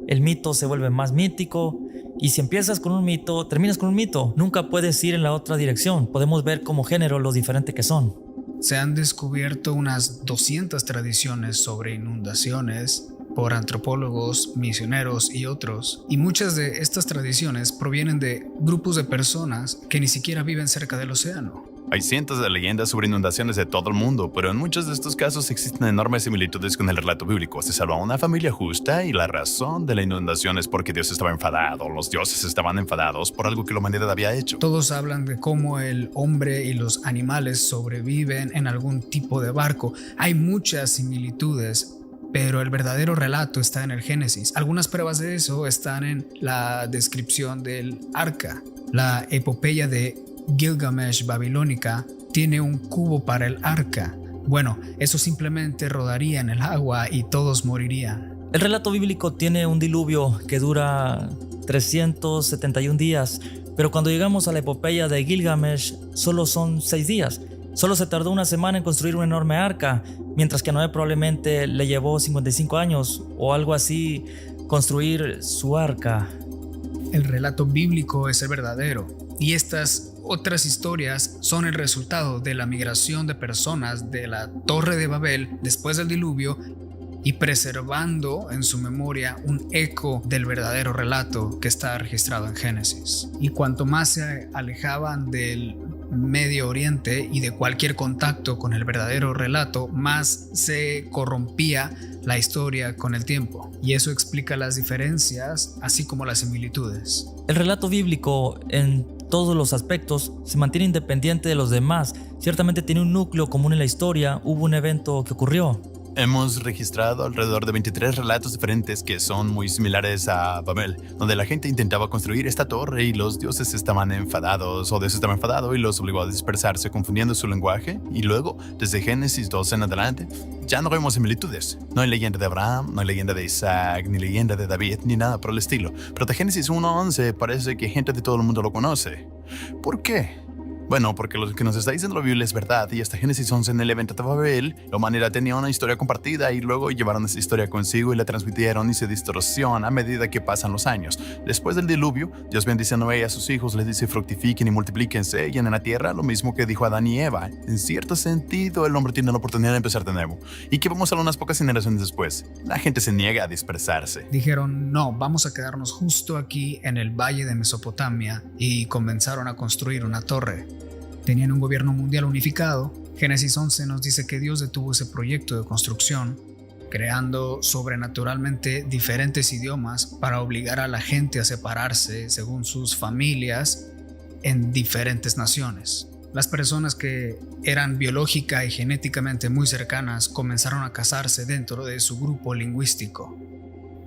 el mito se vuelve más mítico, y si empiezas con un mito, terminas con un mito. Nunca puedes ir en la otra dirección. Podemos ver como género lo diferente que son. Se han descubierto unas 200 tradiciones sobre inundaciones por antropólogos, misioneros y otros, y muchas de estas tradiciones provienen de grupos de personas que ni siquiera viven cerca del océano. Hay cientos de leyendas sobre inundaciones de todo el mundo, pero en muchos de estos casos existen enormes similitudes con el relato bíblico. Se salvó a una familia justa y la razón de la inundación es porque Dios estaba enfadado. Los dioses estaban enfadados por algo que la humanidad había hecho. Todos hablan de cómo el hombre y los animales sobreviven en algún tipo de barco. Hay muchas similitudes, pero el verdadero relato está en el Génesis. Algunas pruebas de eso están en la descripción del arca. La epopeya de Gilgamesh babilónica tiene un cubo para el arca. Bueno, eso simplemente rodaría en el agua y todos morirían. El relato bíblico tiene un diluvio que dura 371 días, pero cuando llegamos a la epopeya de Gilgamesh solo son 6 días. Solo se tardó una semana en construir una enorme arca, mientras que a Noé probablemente le llevó 55 años o algo así construir su arca. El relato bíblico es el verdadero, y estas otras historias son el resultado de la migración de personas de la Torre de Babel después del diluvio y preservando en su memoria un eco del verdadero relato que está registrado en Génesis. Y cuanto más se alejaban del Medio Oriente y de cualquier contacto con el verdadero relato, más se corrompía la historia con el tiempo. Y eso explica las diferencias, así como las similitudes. El relato bíblico, en todos los aspectos, se mantiene independiente de los demás. Ciertamente tiene un núcleo común en la historia. Hubo un evento que ocurrió. Hemos registrado alrededor de 23 relatos diferentes que son muy similares a Babel, donde la gente intentaba construir esta torre y los dioses estaban enfadados, o Dios estaba enfadado y los obligó a dispersarse confundiendo su lenguaje. Y luego, desde Génesis 2 en adelante, ya no vemos similitudes. No hay leyenda de Abraham, no hay leyenda de Isaac, ni leyenda de David, ni nada por el estilo. Pero de Génesis 1:11 parece que gente de todo el mundo lo conoce. ¿Por qué? Bueno, porque lo que nos está diciendo la Biblia es verdad, y hasta Génesis 11 en el evento de Babel, la humanidad tenía una historia compartida y luego llevaron esa historia consigo y la transmitieron y se distorsiona a medida que pasan los años. Después del diluvio, Dios bendice a Noé y a sus hijos, les dice fructifiquen y multiplíquense, y en la tierra lo mismo que dijo Adán y Eva. En cierto sentido, el hombre tiene la oportunidad de empezar de nuevo. ¿Y qué vamos a ver unas pocas generaciones después? La gente se niega a dispersarse. Dijeron, no, vamos a quedarnos justo aquí en el valle de Mesopotamia, y comenzaron a construir una torre. Tenían un gobierno mundial unificado. Génesis 11 nos dice que Dios detuvo ese proyecto de construcción, creando sobrenaturalmente diferentes idiomas para obligar a la gente a separarse según sus familias en diferentes naciones. Las personas que eran biológica y genéticamente muy cercanas comenzaron a casarse dentro de su grupo lingüístico.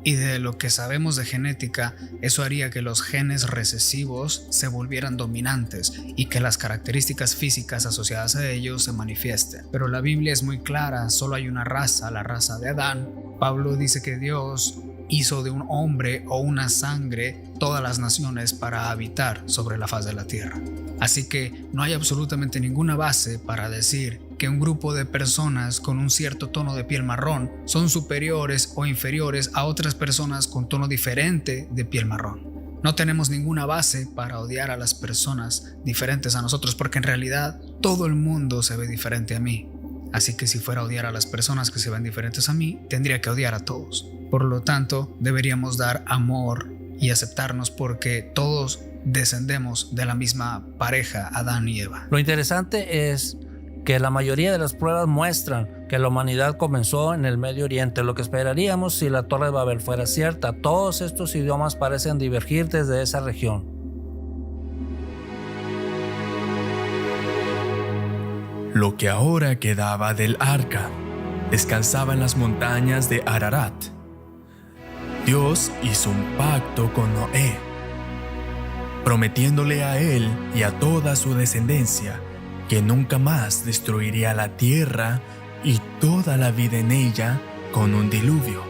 Y de lo que sabemos de genética, eso haría que los genes recesivos se volvieran dominantes y que las características físicas asociadas a ellos se manifiesten. Pero la Biblia es muy clara, solo hay una raza, la raza de Adán. Pablo dice que Dios hizo de un hombre o una sangre todas las naciones para habitar sobre la faz de la tierra. Así que no hay absolutamente ninguna base para decir que un grupo de personas con un cierto tono de piel marrón son superiores o inferiores a otras personas con tono diferente de piel marrón. No tenemos ninguna base para odiar a las personas diferentes a nosotros, porque en realidad todo el mundo se ve diferente a mí. Así que si fuera a odiar a las personas que se ven diferentes a mí, tendría que odiar a todos. Por lo tanto, deberíamos dar amor y aceptarnos, porque todos descendemos de la misma pareja, Adán y Eva. Lo interesante es que la mayoría de las pruebas muestran que la humanidad comenzó en el Medio Oriente, lo que esperaríamos si la Torre de Babel fuera cierta. Todos estos idiomas parecen divergir desde esa región. Lo que ahora quedaba del arca descansaba en las montañas de Ararat. Dios hizo un pacto con Noé, prometiéndole a él y a toda su descendencia que nunca más destruiría la tierra y toda la vida en ella con un diluvio.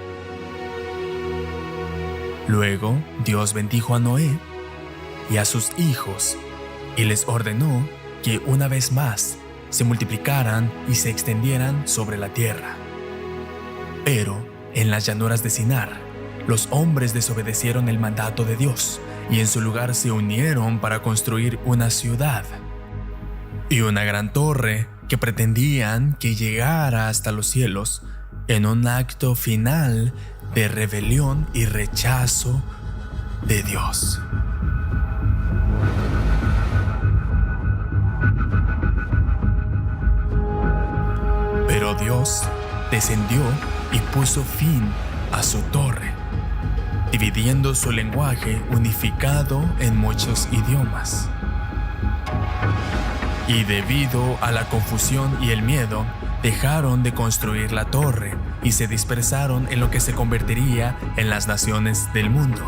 Luego Dios bendijo a Noé y a sus hijos y les ordenó que una vez más se multiplicaran y se extendieran sobre la tierra. Pero en las llanuras de Sinar, los hombres desobedecieron el mandato de Dios y en su lugar se unieron para construir una ciudad y una gran torre que pretendían que llegara hasta los cielos en un acto final de rebelión y rechazo de Dios. Pero Dios descendió y puso fin a su torre, dividiendo su lenguaje unificado en muchos idiomas. Y debido a la confusión y el miedo, dejaron de construir la torre y se dispersaron en lo que se convertiría en las naciones del mundo.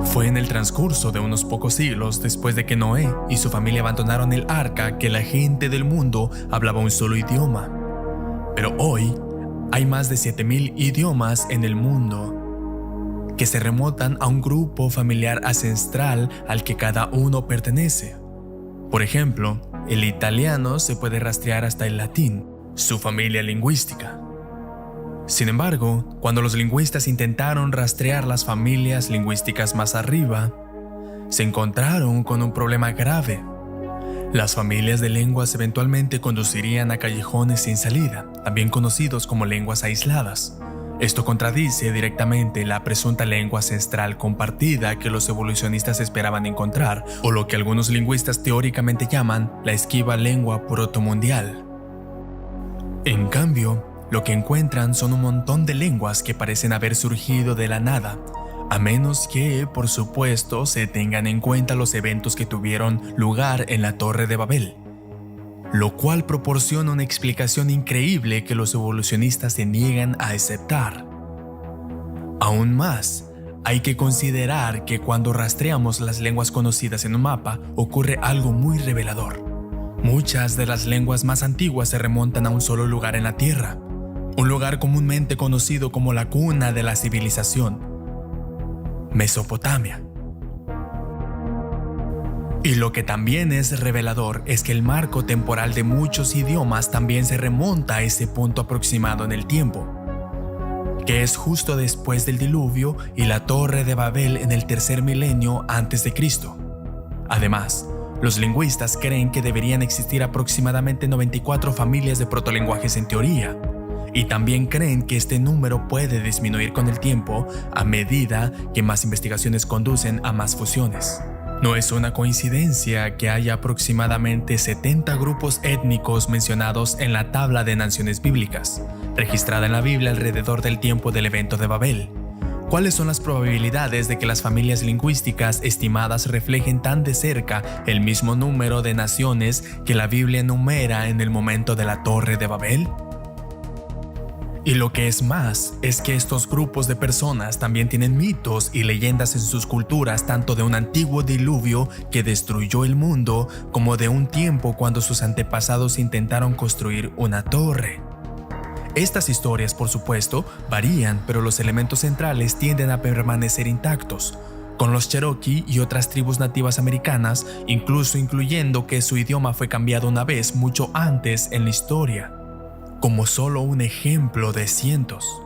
Fue en el transcurso de unos pocos siglos después de que Noé y su familia abandonaron el arca que la gente del mundo hablaba un solo idioma. Pero hoy hay más de 7,000 idiomas en el mundo que se remontan a un grupo familiar ancestral al que cada uno pertenece. Por ejemplo, el italiano se puede rastrear hasta el latín, su familia lingüística. Sin embargo, cuando los lingüistas intentaron rastrear las familias lingüísticas más arriba, se encontraron con un problema grave. Las familias de lenguas eventualmente conducirían a callejones sin salida, también conocidos como lenguas aisladas. Esto contradice directamente la presunta lengua ancestral compartida que los evolucionistas esperaban encontrar, o lo que algunos lingüistas teóricamente llaman la esquiva lengua protomundial. En cambio, lo que encuentran son un montón de lenguas que parecen haber surgido de la nada, a menos que, por supuesto, se tengan en cuenta los eventos que tuvieron lugar en la Torre de Babel, lo cual proporciona una explicación increíble que los evolucionistas se niegan a aceptar. Aún más, hay que considerar que cuando rastreamos las lenguas conocidas en un mapa, ocurre algo muy revelador. Muchas de las lenguas más antiguas se remontan a un solo lugar en la Tierra, un lugar comúnmente conocido como la cuna de la civilización, Mesopotamia. Y lo que también es revelador es que el marco temporal de muchos idiomas también se remonta a ese punto aproximado en el tiempo, que es justo después del diluvio y la Torre de Babel en el tercer milenio antes de Cristo. Además, los lingüistas creen que deberían existir aproximadamente 94 familias de protolenguajes en teoría, y también creen que este número puede disminuir con el tiempo a medida que más investigaciones conducen a más fusiones. No es una coincidencia que haya aproximadamente 70 grupos étnicos mencionados en la tabla de naciones bíblicas, registrada en la Biblia alrededor del tiempo del evento de Babel. ¿Cuáles son las probabilidades de que las familias lingüísticas estimadas reflejen tan de cerca el mismo número de naciones que la Biblia enumera en el momento de la Torre de Babel? Y lo que es más, es que estos grupos de personas también tienen mitos y leyendas en sus culturas, tanto de un antiguo diluvio que destruyó el mundo, como de un tiempo cuando sus antepasados intentaron construir una torre. Estas historias, por supuesto, varían, pero los elementos centrales tienden a permanecer intactos, con los Cherokee y otras tribus nativas americanas, incluso incluyendo que su idioma fue cambiado una vez mucho antes en la historia, como solo un ejemplo de cientos.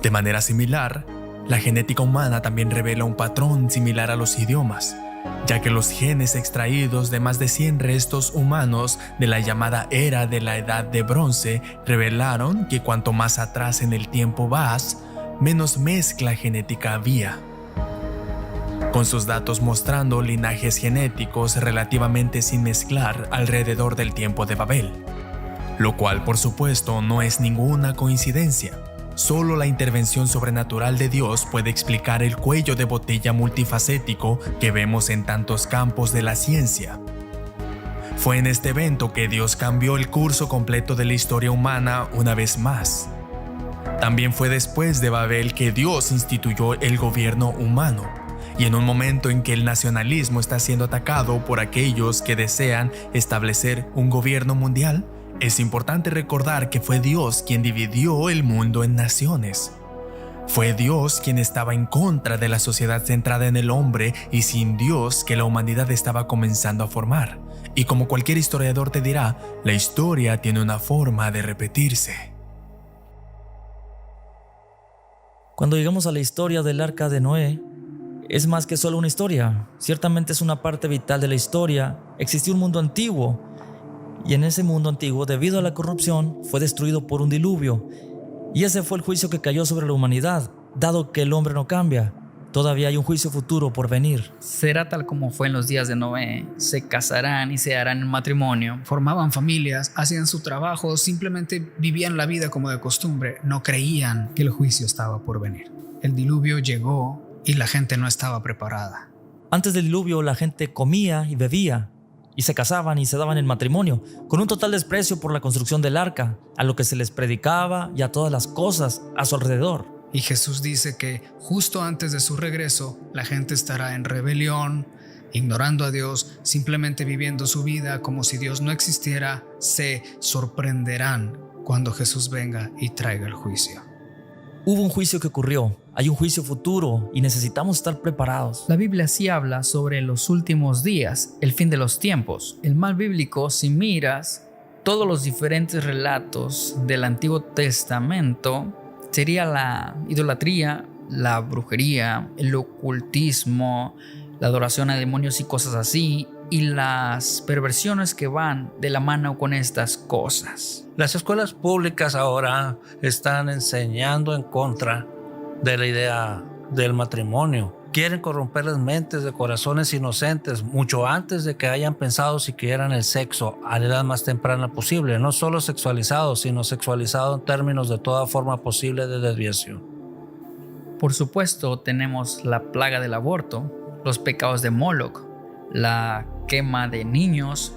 De manera similar, la genética humana también revela un patrón similar a los idiomas, ya que los genes extraídos de más de 100 restos humanos de la llamada era de la Edad de Bronce revelaron que cuanto más atrás en el tiempo vas, menos mezcla genética había, con sus datos mostrando linajes genéticos relativamente sin mezclar alrededor del tiempo de Babel. Lo cual, por supuesto, no es ninguna coincidencia. Solo la intervención sobrenatural de Dios puede explicar el cuello de botella multifacético que vemos en tantos campos de la ciencia. Fue en este evento que Dios cambió el curso completo de la historia humana una vez más. También fue después de Babel que Dios instituyó el gobierno humano, y en un momento en que el nacionalismo está siendo atacado por aquellos que desean establecer un gobierno mundial, es importante recordar que fue Dios quien dividió el mundo en naciones. Fue Dios quien estaba en contra de la sociedad centrada en el hombre y sin Dios que la humanidad estaba comenzando a formar. Y como cualquier historiador te dirá, la historia tiene una forma de repetirse. Cuando llegamos a la historia del Arca de Noé, es más que solo una historia. Ciertamente es una parte vital de la historia. Existió un mundo antiguo, y en ese mundo antiguo, debido a la corrupción, fue destruido por un diluvio. Y ese fue el juicio que cayó sobre la humanidad. Dado que el hombre no cambia, todavía hay un juicio futuro por venir. Será tal como fue en los días de Noé. Se casarán y se harán en matrimonio. Formaban familias, hacían su trabajo, simplemente vivían la vida como de costumbre. No creían que el juicio estaba por venir. El diluvio llegó y la gente no estaba preparada. Antes del diluvio, la gente comía y bebía, y se casaban y se daban en matrimonio, con un total desprecio por la construcción del arca, a lo que se les predicaba y a todas las cosas a su alrededor. Y Jesús dice que justo antes de su regreso, la gente estará en rebelión, ignorando a Dios, simplemente viviendo su vida como si Dios no existiera. Se sorprenderán cuando Jesús venga y traiga el juicio. Hubo un juicio que ocurrió, hay un juicio futuro y necesitamos estar preparados. La Biblia sí habla sobre los últimos días, el fin de los tiempos. El mal bíblico, si miras todos los diferentes relatos del Antiguo Testamento, sería la idolatría, la brujería, el ocultismo, la adoración a demonios y cosas así, y las perversiones que van de la mano con estas cosas. Las escuelas públicas ahora están enseñando en contra de la idea del matrimonio. Quieren corromper las mentes de corazones inocentes mucho antes de que hayan pensado siquiera en el sexo a la edad más temprana posible. No solo sexualizado, sino sexualizado en términos de toda forma posible de desviación. Por supuesto, tenemos la plaga del aborto, los pecados de Moloch, la quema de niños,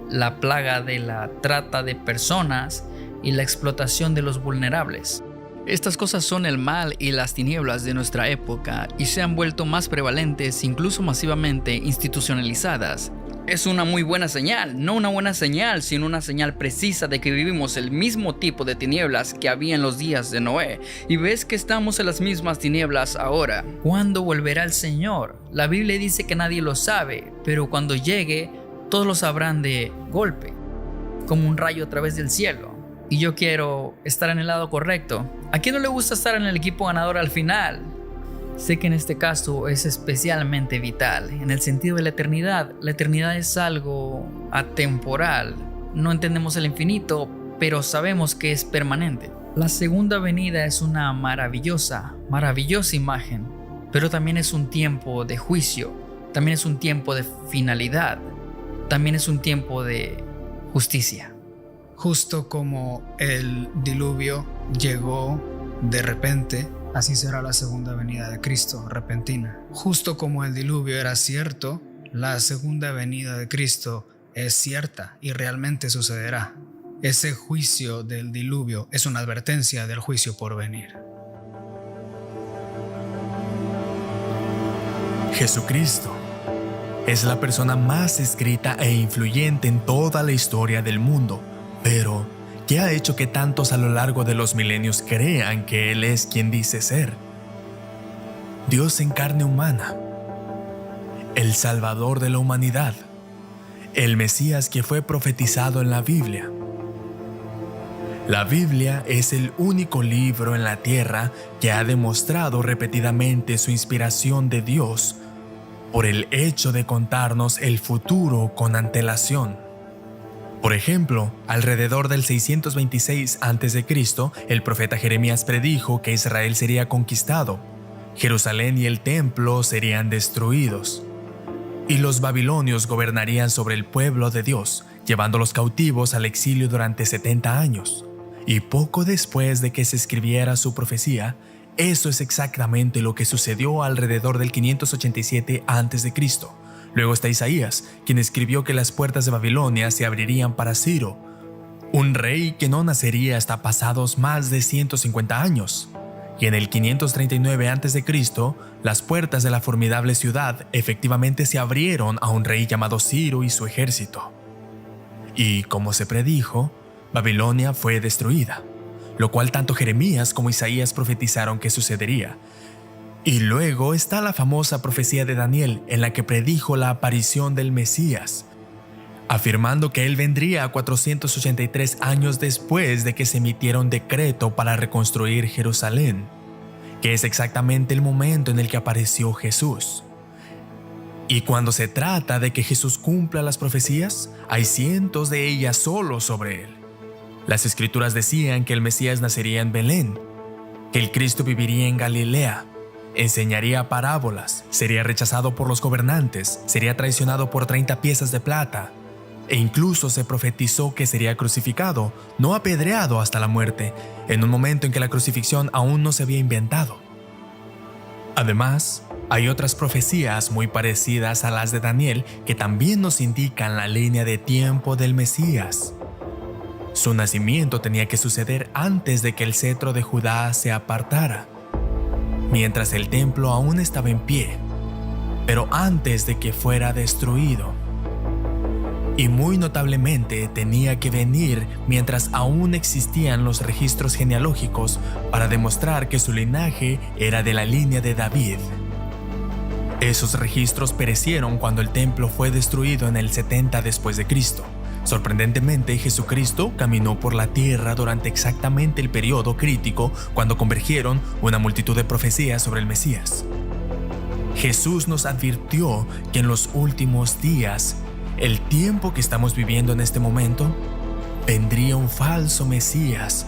la plaga de la trata de personas y la explotación de los vulnerables. Estas cosas son el mal y las tinieblas de nuestra época y se han vuelto más prevalentes, incluso masivamente institucionalizadas. Es una muy buena señal, no una buena señal, sino una señal precisa de que vivimos el mismo tipo de tinieblas que había en los días de Noé. Y ves que estamos en las mismas tinieblas ahora. ¿Cuándo volverá el Señor? La Biblia dice que nadie lo sabe, pero cuando llegue, todos lo sabrán de golpe, como un rayo a través del cielo. Y yo quiero estar en el lado correcto. ¿A quién no le gusta estar en el equipo ganador al final? Sé que en este caso es especialmente vital, en el sentido de la eternidad. La eternidad es algo atemporal. No entendemos el infinito, pero sabemos que es permanente. La segunda venida es una maravillosa imagen, pero también es un tiempo de juicio. también es un tiempo de finalidad, también es un tiempo de justicia. Justo como el diluvio llegó de repente, así será la segunda venida de Cristo, repentina. Justo como el diluvio era cierto, la segunda venida de Cristo es cierta y realmente sucederá. Ese juicio del diluvio es una advertencia del juicio por venir. Jesucristo es la persona más escrita e influyente en toda la historia del mundo, pero ¿qué ha hecho que tantos a lo largo de los milenios crean que Él es quien dice ser? Dios en carne humana, el Salvador de la humanidad, el Mesías que fue profetizado en la Biblia. La Biblia es el único libro en la tierra que ha demostrado repetidamente su inspiración de Dios por el hecho de contarnos el futuro con antelación. Por ejemplo, alrededor del 626 a.C., el profeta Jeremías predijo que Israel sería conquistado, Jerusalén y el templo serían destruidos, y los babilonios gobernarían sobre el pueblo de Dios, llevándolos cautivos al exilio durante 70 años. Y poco después de que se escribiera su profecía, eso es exactamente lo que sucedió alrededor del 587 a.C. Luego está Isaías, quien escribió que las puertas de Babilonia se abrirían para Ciro, un rey que no nacería hasta pasados más de 150 años. Y en el 539 a.C., las puertas de la formidable ciudad efectivamente se abrieron a un rey llamado Ciro y su ejército. Y como se predijo, Babilonia fue destruida, lo cual tanto Jeremías como Isaías profetizaron que sucedería. Y luego está la famosa profecía de Daniel, en la que predijo la aparición del Mesías, afirmando que él vendría 483 años después de que se emitiera un decreto para reconstruir Jerusalén, que es exactamente el momento en el que apareció Jesús. Y cuando se trata de que Jesús cumpla las profecías, hay cientos de ellas solo sobre él. Las escrituras decían que el Mesías nacería en Belén, que el Cristo viviría en Galilea, enseñaría parábolas, sería rechazado por los gobernantes, sería traicionado por 30 piezas de plata, e incluso se profetizó que sería crucificado, no apedreado hasta la muerte, en un momento en que la crucifixión aún no se había inventado. Además, hay otras profecías muy parecidas a las de Daniel que también nos indican la línea de tiempo del Mesías. Su nacimiento tenía que suceder antes de que el cetro de Judá se apartara, mientras el templo aún estaba en pie, pero antes de que fuera destruido. Y muy notablemente tenía que venir mientras aún existían los registros genealógicos para demostrar que su linaje era de la línea de David. Esos registros perecieron cuando el templo fue destruido en el 70 después de Cristo. Sorprendentemente, Jesucristo caminó por la tierra durante exactamente el periodo crítico cuando convergieron una multitud de profecías sobre el Mesías. Jesús nos advirtió que en los últimos días, el tiempo que estamos viviendo en este momento, vendría un falso Mesías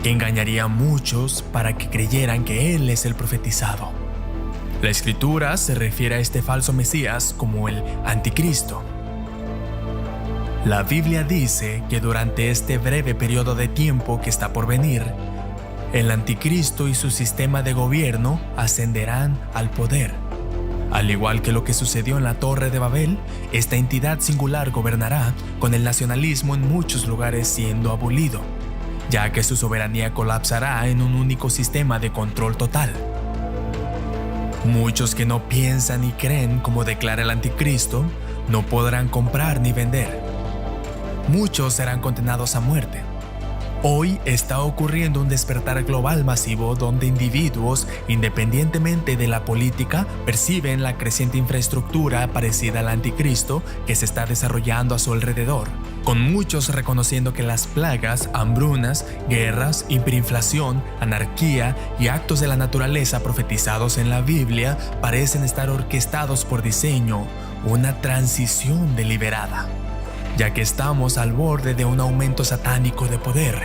que engañaría a muchos para que creyeran que Él es el profetizado. La Escritura se refiere a este falso Mesías como el Anticristo. La Biblia dice que durante este breve periodo de tiempo que está por venir, el Anticristo y su sistema de gobierno ascenderán al poder. Al igual que lo que sucedió en la Torre de Babel, esta entidad singular gobernará con el nacionalismo en muchos lugares siendo abolido, ya que su soberanía colapsará en un único sistema de control total. Muchos que no piensan y creen como declara el Anticristo, no podrán comprar ni vender. Muchos serán condenados a muerte. Hoy está ocurriendo un despertar global masivo donde individuos, independientemente de la política, perciben la creciente infraestructura parecida al Anticristo que se está desarrollando a su alrededor, con muchos reconociendo que las plagas, hambrunas, guerras, hiperinflación, anarquía y actos de la naturaleza profetizados en la Biblia parecen estar orquestados por diseño, una transición deliberada, ya que estamos al borde de un aumento satánico de poder,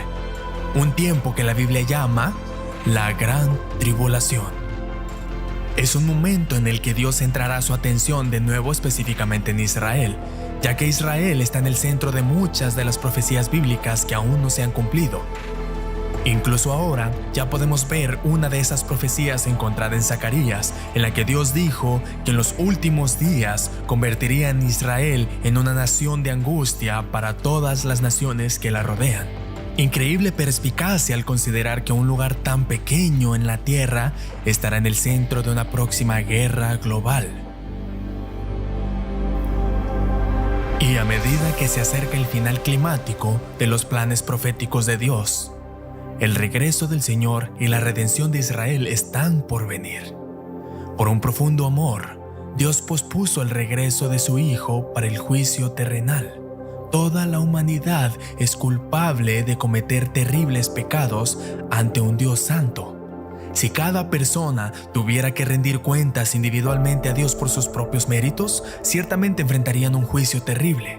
un tiempo que la Biblia llama la Gran Tribulación. Es un momento en el que Dios centrará su atención de nuevo específicamente en Israel, ya que Israel está en el centro de muchas de las profecías bíblicas que aún no se han cumplido. Incluso ahora ya podemos ver una de esas profecías encontrada en Zacarías, en la que Dios dijo que en los últimos días convertiría a Israel en una nación de angustia para todas las naciones que la rodean. Increíble perspicacia al considerar que un lugar tan pequeño en la tierra estará en el centro de una próxima guerra global. Y a medida que se acerca el final climático de los planes proféticos de Dios, el regreso del Señor y la redención de Israel están por venir. Por un profundo amor, Dios pospuso el regreso de su Hijo para el juicio terrenal. Toda la humanidad es culpable de cometer terribles pecados ante un Dios santo. Si cada persona tuviera que rendir cuentas individualmente a Dios por sus propios méritos, ciertamente enfrentarían un juicio terrible.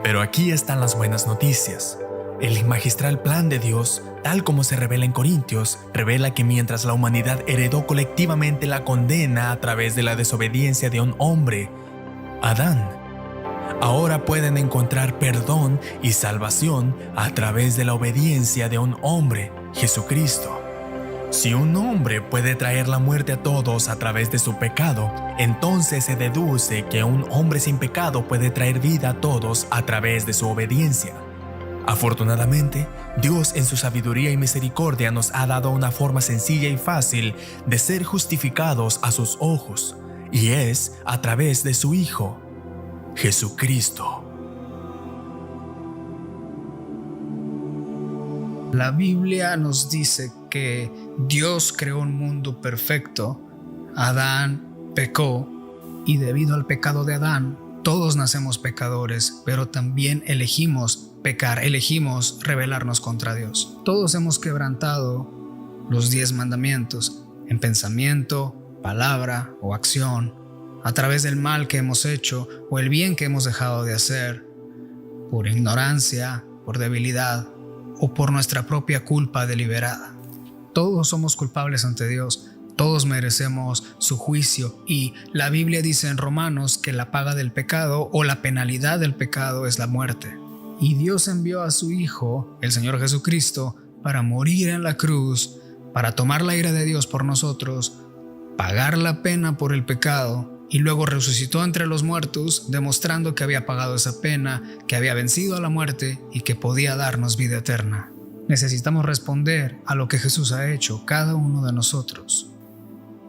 Pero aquí están las buenas noticias. El magistral plan de Dios, tal como se revela en Corintios, revela que mientras la humanidad heredó colectivamente la condena a través de la desobediencia de un hombre, Adán, ahora pueden encontrar perdón y salvación a través de la obediencia de un hombre, Jesucristo. Si un hombre puede traer la muerte a todos a través de su pecado, entonces se deduce que un hombre sin pecado puede traer vida a todos a través de su obediencia. Afortunadamente, Dios en su sabiduría y misericordia nos ha dado una forma sencilla y fácil de ser justificados a sus ojos, y es a través de su Hijo, Jesucristo. La Biblia nos dice que Dios creó un mundo perfecto. Adán pecó y debido al pecado de Adán, todos nacemos pecadores, pero también elegimos pecar, elegimos rebelarnos contra Dios. Todos hemos quebrantado los 10 mandamientos en pensamiento, palabra o acción, a través del mal que hemos hecho o el bien que hemos dejado de hacer, por ignorancia, por debilidad o por nuestra propia culpa deliberada. Todos somos culpables ante Dios, todos merecemos su juicio y la Biblia dice en Romanos que la paga del pecado o la penalidad del pecado es la muerte. Y Dios envió a su Hijo, el Señor Jesucristo, para morir en la cruz, para tomar la ira de Dios por nosotros, pagar la pena por el pecado y luego resucitó entre los muertos, demostrando que había pagado esa pena, que había vencido a la muerte y que podía darnos vida eterna. Necesitamos responder a lo que Jesús ha hecho, cada uno de nosotros.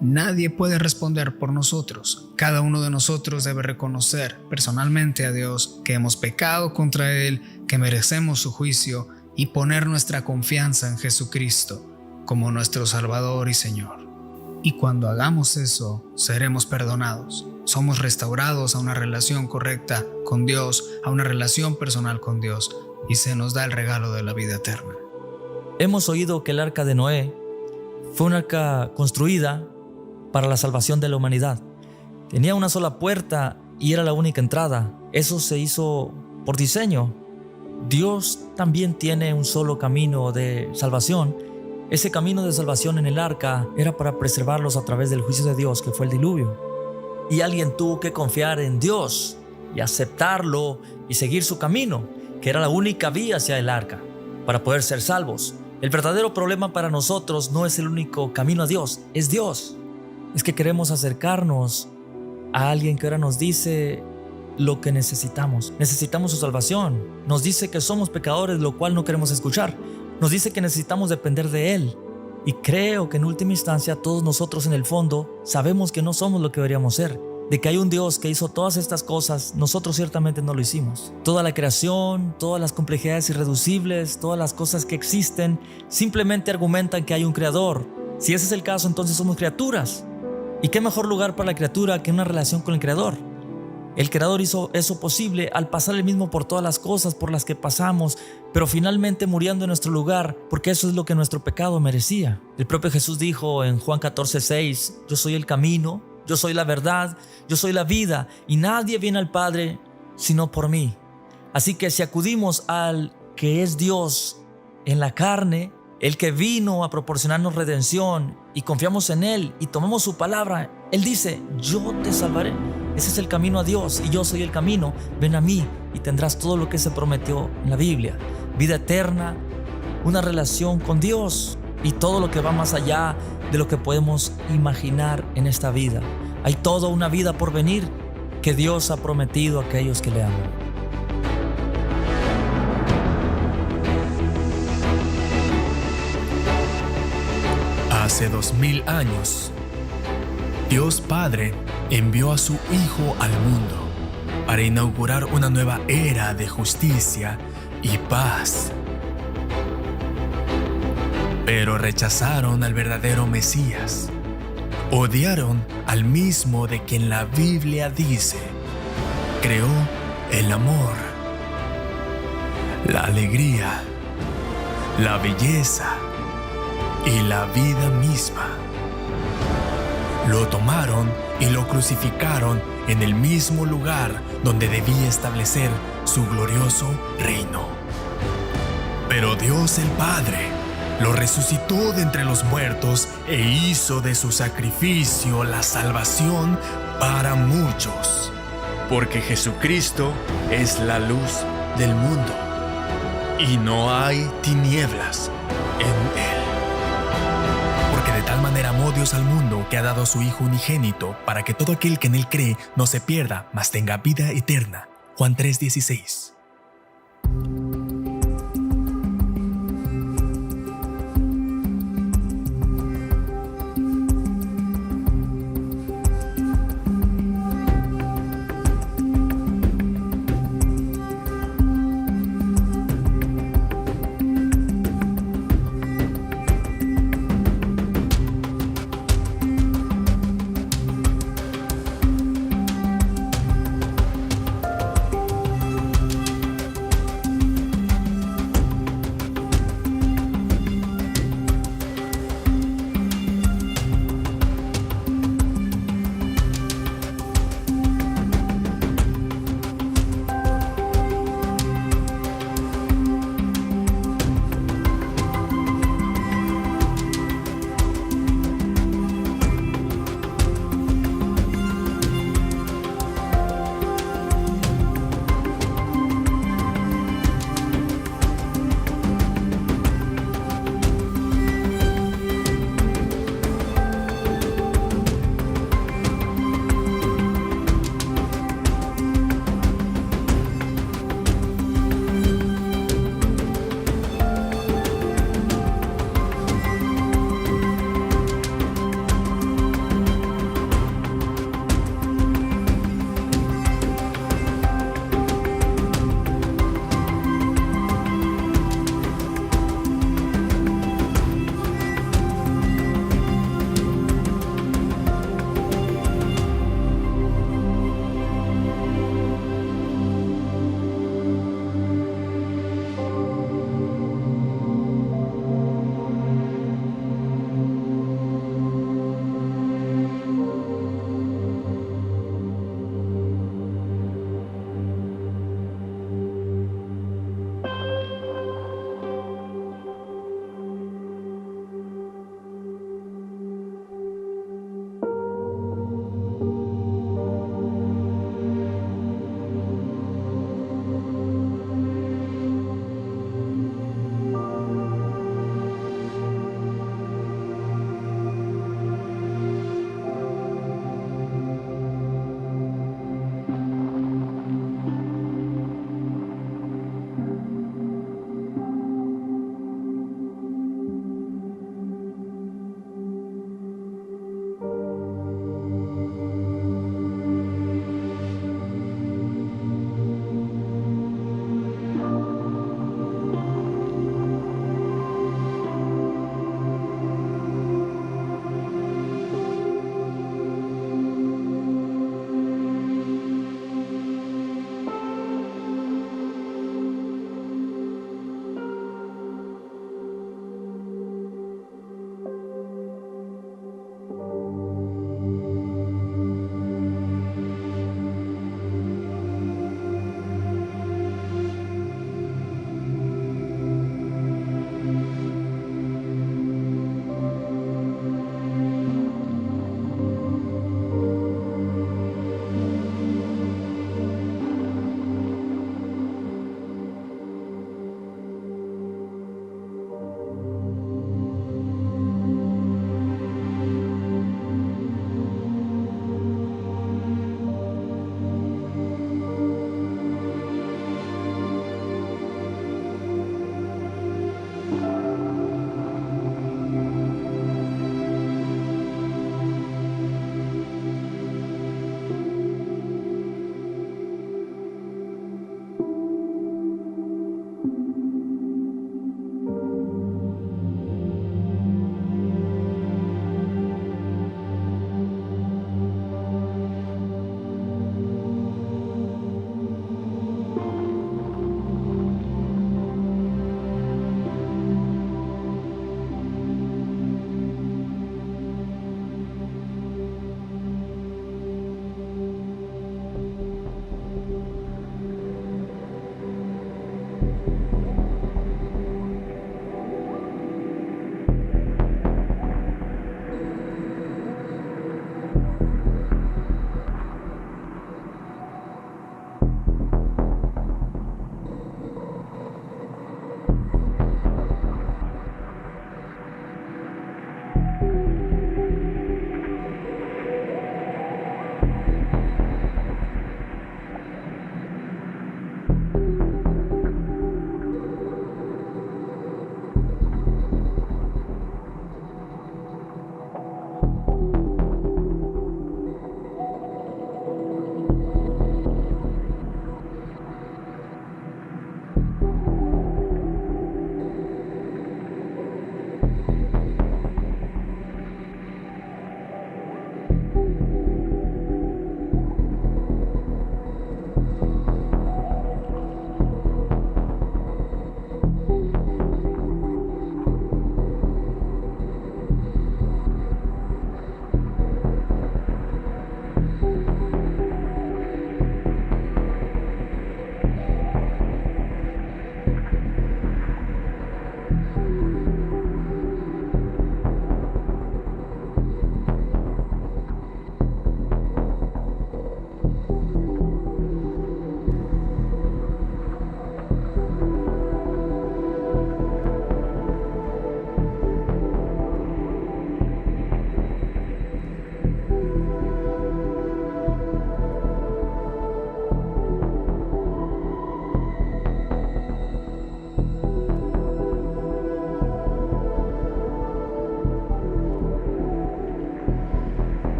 Nadie puede responder por nosotros. Cada uno de nosotros debe reconocer personalmente a Dios que hemos pecado contra Él, que merecemos su juicio y poner nuestra confianza en Jesucristo como nuestro Salvador y Señor. Y cuando hagamos eso, seremos perdonados. Somos restaurados a una relación correcta con Dios, a una relación personal con Dios, y se nos da el regalo de la vida eterna. Hemos oído que el arca de Noé fue una arca construida para la salvación de la humanidad. Tenía una sola puerta y era la única entrada. Eso se hizo por diseño. Dios también tiene un solo camino de salvación. Ese camino de salvación en el arca era para preservarlos a través del juicio de Dios, que fue el diluvio. Y alguien tuvo que confiar en Dios y aceptarlo y seguir su camino, que era la única vía hacia el arca para poder ser salvos. El verdadero problema para nosotros no es el único camino a Dios, es Dios. Es que queremos acercarnos a alguien que ahora nos dice lo que necesitamos. Necesitamos su salvación. Nos dice que somos pecadores, lo cual no queremos escuchar. Nos dice que necesitamos depender de Él. Y creo que en última instancia todos nosotros en el fondo sabemos que no somos lo que deberíamos ser. De que hay un Dios que hizo todas estas cosas, nosotros ciertamente no lo hicimos. Toda la creación, todas las complejidades irreducibles, todas las cosas que existen, simplemente argumentan que hay un creador. Si ese es el caso, entonces somos criaturas. ¿Y qué mejor lugar para la criatura que una relación con el Creador? El Creador hizo eso posible al pasar Él mismo por todas las cosas por las que pasamos, pero finalmente muriendo en nuestro lugar, porque eso es lo que nuestro pecado merecía. El propio Jesús dijo en Juan 14:6, yo soy el camino, yo soy la verdad, yo soy la vida, y nadie viene al Padre sino por mí. Así que si acudimos al que es Dios en la carne, el que vino a proporcionarnos redención y confiamos en Él y tomamos su palabra, Él dice, yo te salvaré. Ese es el camino a Dios y yo soy el camino. Ven a mí y tendrás todo lo que se prometió en la Biblia. Vida eterna, una relación con Dios y todo lo que va más allá de lo que podemos imaginar en esta vida. Hay toda una vida por venir que Dios ha prometido a aquellos que le aman. Hace 2000 años, Dios Padre envió a su Hijo al mundo para inaugurar una nueva era de justicia y paz. Pero rechazaron al verdadero Mesías. Odiaron al mismo de quien la Biblia dice, creó el amor, la alegría, la belleza y la vida misma. Lo tomaron y lo crucificaron en el mismo lugar donde debía establecer su glorioso reino. Pero Dios el Padre lo resucitó de entre los muertos e hizo de su sacrificio la salvación para muchos. Porque Jesucristo es la luz del mundo y no hay tinieblas en él. Porque de tal manera amó Dios al mundo que ha dado a su Hijo unigénito para que todo aquel que en él cree no se pierda, mas tenga vida eterna. Juan 3:16.